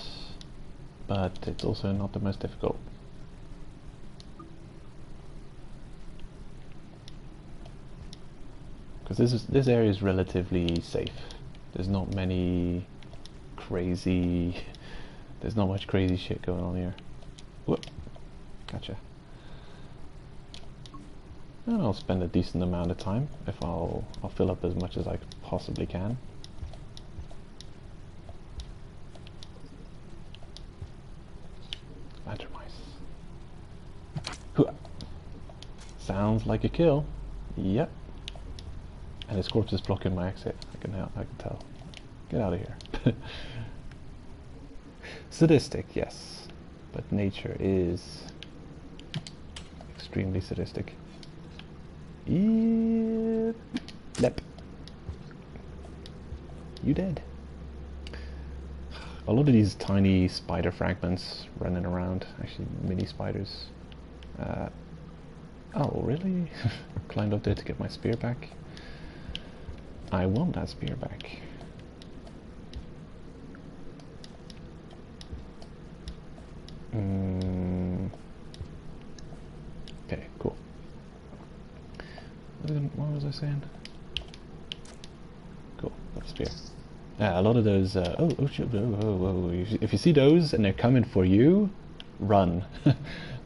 but it's also not the most difficult. Because this area is relatively safe. There's not many crazy... There's not much crazy shit going on here. Whoop. Gotcha. And I'll spend a decent amount of time if I'll fill up as much as I possibly can. Lantern mice. Hooah. Sounds like a kill. Yep. And his corpse is blocking my exit. I can tell. Get out of here. Sadistic, yes, but nature is extremely sadistic. Yep. Lep. You dead. A lot of these tiny spider fragments running around, actually mini spiders. Oh, really? Climbed up there to get my spear back. I want that spear back. Okay, cool. What was I saying? Cool, got the spear. A lot of those, oh shit, oh. If you see those and they're coming for you, run.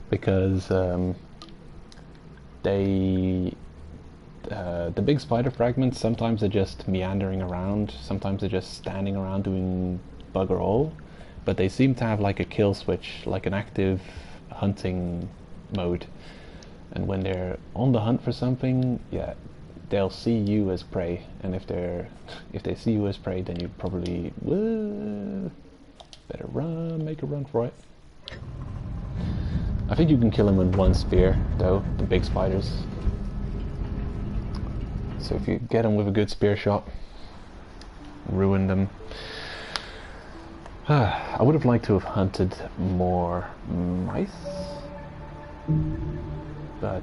Because the big spider fragments, sometimes they're just meandering around, sometimes they're just standing around doing bugger all. but they seem to have like a kill switch, like an active hunting mode. And when they're on the hunt for something, yeah, they'll see you as prey. And if they see you as prey, then you probably better run, make a run for it. I think you can kill them with one spear, though, the big spiders. So if you get them with a good spear shot, ruin them. I would have liked to have hunted more mice, but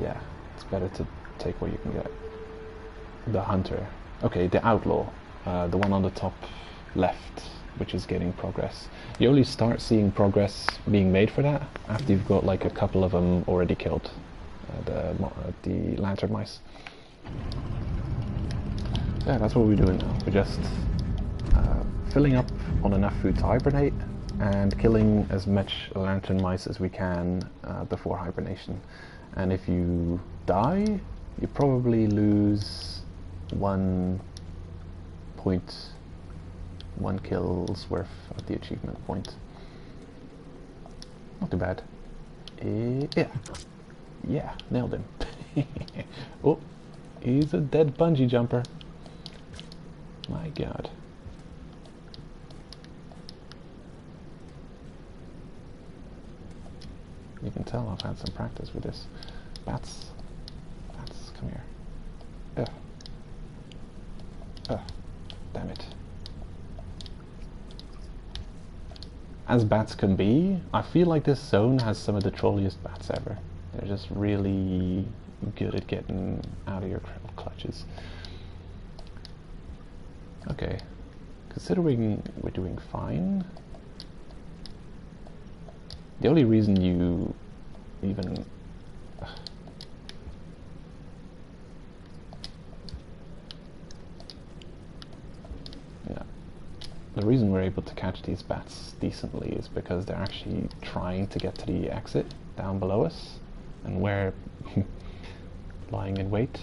yeah, it's better to take what you can get. The hunter, okay, the outlaw, the one on the top left, which is getting progress. You only start seeing progress being made for that after you've got like a couple of them already killed, the lantern mice. Yeah, that's what we're doing now. We're just filling up on enough food to hibernate and killing as much lantern mice as we can before hibernation. And if you die, you probably lose 1 kill's worth of the achievement point. Not too bad. Yeah, nailed him. Oh, he's a dead bungee jumper. My god. You can tell I've had some practice with this. Bats, come here. Damn it. As bats can be, I feel like this zone has some of the trolliest bats ever. They're just really good at getting out of your clutches. Okay, considering we're doing fine, the only reason you even the reason we're able to catch these bats decently is because they're actually trying to get to the exit down below us, and we're lying in wait.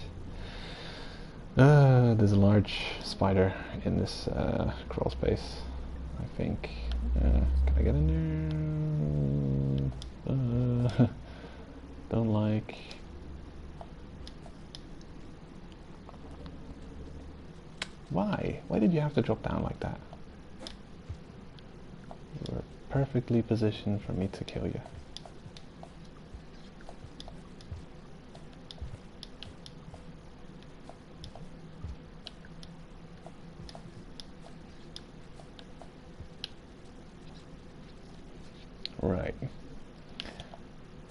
There's a large spider in this crawl space, I think. Can I get in there? Don't like. Why? Why did you have to drop down like that? You were perfectly positioned for me to kill you. Right.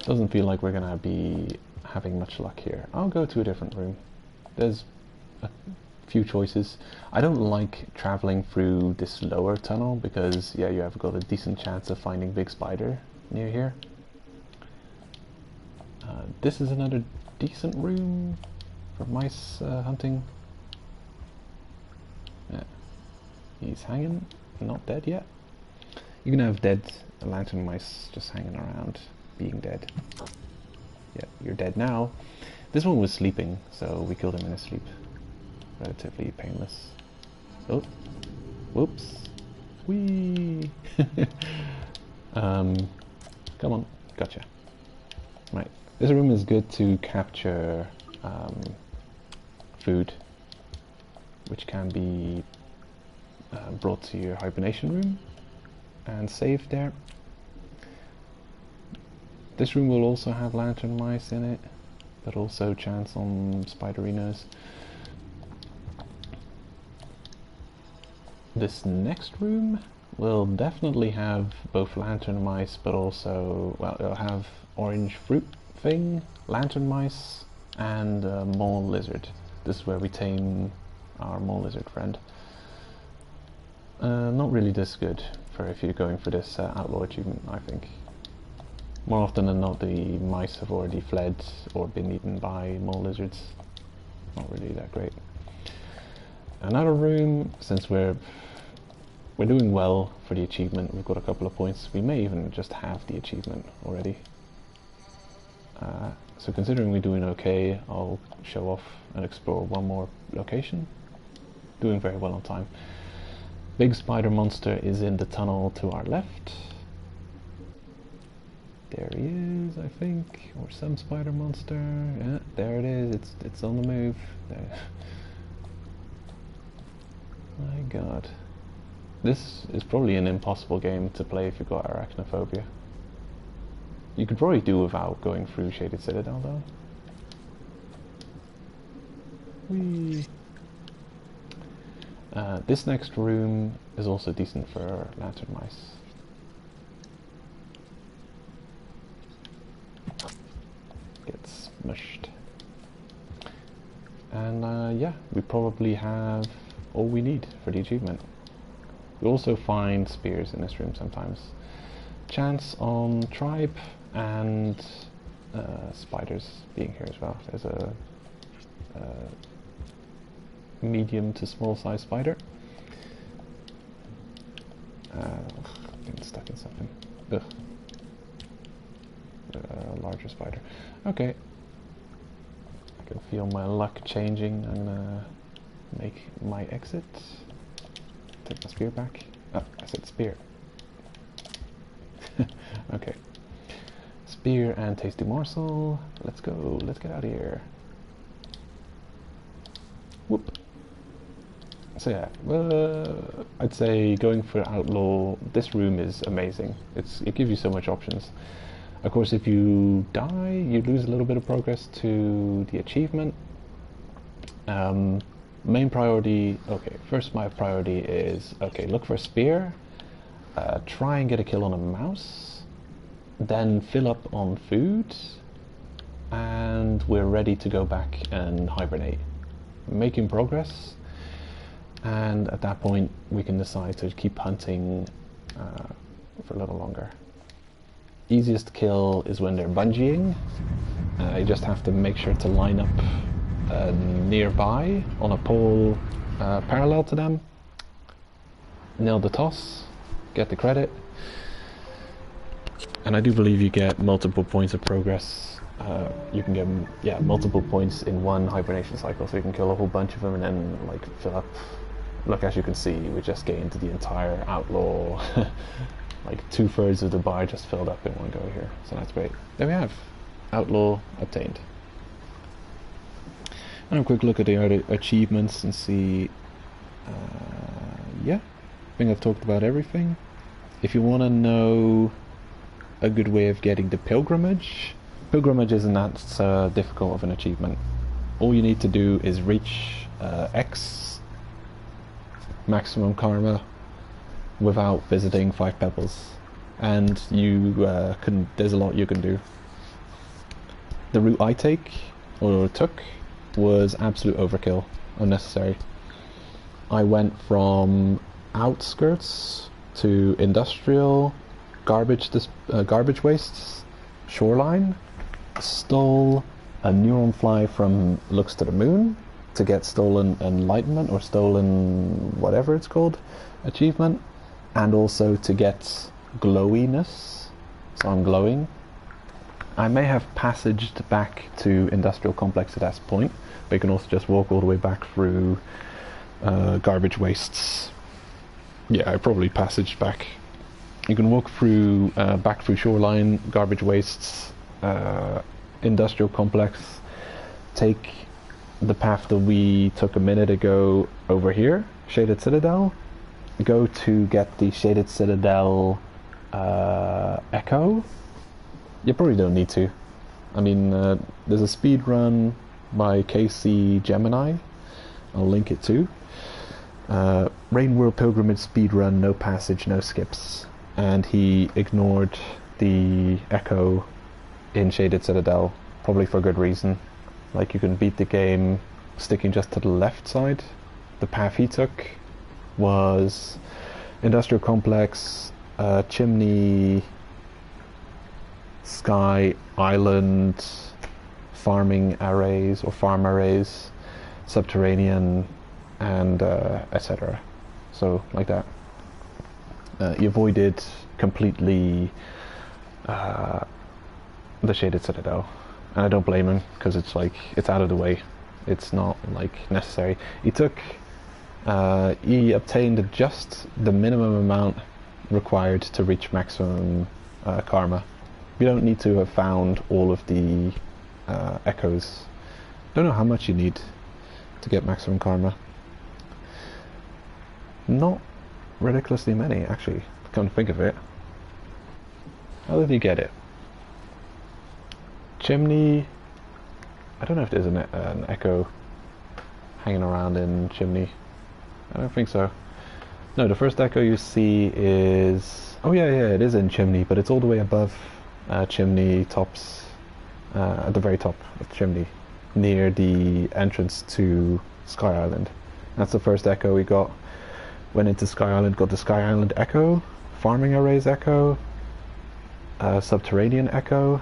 Doesn't feel like we're gonna be having much luck here. I'll go to a different room. There's a few choices. I don't like traveling through this lower tunnel because, yeah, you have got a decent chance of finding big spider near here. This is another decent room for mice hunting. Yeah. He's hanging, not dead yet. You can have dead lantern mice just hanging around, being dead. Yeah, you're dead now. This one was sleeping, so we killed him in his sleep. Relatively painless. Oh, whoops. Whee! Come on, gotcha. Right, this room is good to capture food, which can be brought to your hibernation room and saved there. This room will also have lantern mice in it, but also chance on spiderinos. This next room will definitely have both lantern mice, but also, well, it'll have orange fruit thing, lantern mice, and mole lizard. This is where we tame our mole lizard friend. Not really this good for if you're going for this outlaw achievement, I think. More often than not, the mice have already fled or been eaten by mole lizards. Not really that great. Another room, since we're doing well for the achievement, we've got a couple of points. We may even just have the achievement already. So considering we're doing okay, I'll show off and explore one more location. Doing very well on time. Big spider monster is in the tunnel to our left. There he is, I think, or some spider monster. Yeah, there it is. It's on the move. There. My God, this is probably an impossible game to play if you've got arachnophobia. You could probably do without going through Shaded Citadel, though. Whee! This next room is also decent for lantern mice. Gets smushed. And yeah, we probably have all we need for the achievement. We also find spears in this room sometimes. Chance on tribe and spiders being here as well. There's a medium to small size spider. Getting stuck in something. Ugh. Larger spider. Okay. I can feel my luck changing. I'm gonna make my exit. Take my spear back. Oh, I said spear. Okay. Spear and tasty morsel. Let's go. Let's get out of here. Whoop. So yeah, I'd say going for Outlaw, this room is amazing. It gives you so much options. Of course, if you die, you lose a little bit of progress to the achievement. Main priority, okay, first my priority is, okay, look for a spear, try and get a kill on a mouse, then fill up on food, and we're ready to go back and hibernate. Making progress, and at that point we can decide to keep hunting for a little longer. Easiest kill is when they're bungeeing. You just have to make sure to line up nearby on a pole parallel to them. Nail the toss, get the credit, and I do believe you get multiple points of progress. You can get multiple points in one hibernation cycle, so you can kill a whole bunch of them and then like fill up. Look, as you can see, we just gained the entire Outlaw. Like 2/3 of the bar just filled up in one go here, so that's great. There we have Outlaw obtained. And a quick look at the other achievements and see. Yeah, I think I've talked about everything. If you want to know a good way of getting the pilgrimage isn't that difficult of an achievement. All you need to do is reach X maximum karma without visiting 5 pebbles, and you there's a lot you can do. The route I took was absolute overkill, unnecessary. I went from outskirts to industrial, garbage wastes, shoreline, stole a neuron fly from Looks to the Moon to get stolen enlightenment or stolen whatever it's called achievement, and also to get glowiness, so I'm glowing. I may have passaged back to industrial complex at that point, but you can also just walk all the way back through garbage wastes. Yeah, I probably passaged back. You can walk through back through shoreline, garbage wastes, industrial complex, take the path that we took a minute ago over here, Shaded Citadel, go to get the Shaded Citadel echo. You probably don't need to. I mean, there's a speed run by KC Gemini, I'll link it too. Rain World Pilgrimage speedrun, no passage, no skips, and he ignored the echo in Shaded Citadel, probably for good reason. Like, you can beat the game sticking just to the left side. The path he took was industrial complex, chimney, sky, island, farming arrays or farm arrays, subterranean, and etc. So like that. He avoided completely the Shaded Citadel, and I don't blame him, because it's like, it's out of the way, it's not like necessary. He took he obtained just the minimum amount required to reach maximum karma. You don't need to have found all of the echoes. Don't know how much you need to get maximum karma. Not ridiculously many, actually, come to think of it. How did he get it? Chimney. I don't know if there's an echo hanging around in Chimney. I don't think so. No, the first echo you see is... Oh yeah, it is in Chimney, but it's all the way above Chimney tops, at the very top of Chimney, near the entrance to Sky Island. That's the first echo we got. Went into Sky Island, got the Sky Island Echo, Farming Arrays Echo, Subterranean Echo,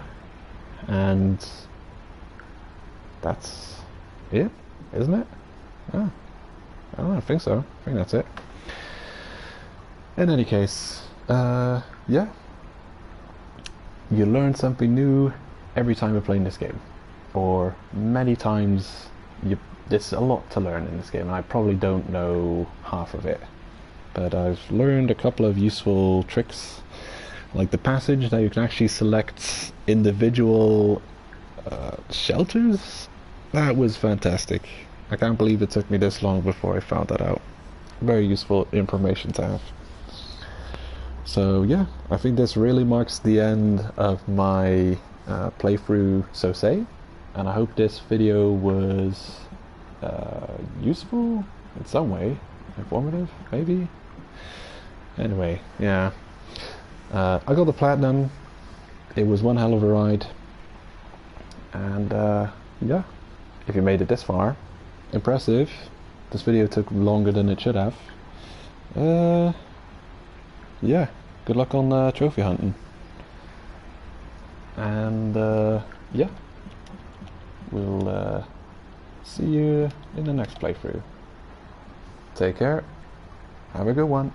and that's it, isn't it? Oh, I don't think so. I think that's it. In any case, yeah. You learn something new every time you're playing this game. Or many times, there's a lot to learn in this game, and I probably don't know half of it. But I've learned a couple of useful tricks, like the passage that you can actually select individual shelters. That was fantastic. I can't believe it took me this long before I found that out. Very useful information to have. So yeah, I think this really marks the end of my playthrough So Say, and I hope this video was useful in some way, informative maybe. Anyway, yeah, I got the platinum. It was one hell of a ride, and yeah, if you made it this far, impressive. This video took longer than it should have. Yeah, good luck on trophy hunting. And yeah, we'll see you in the next playthrough. Take care, have a good one.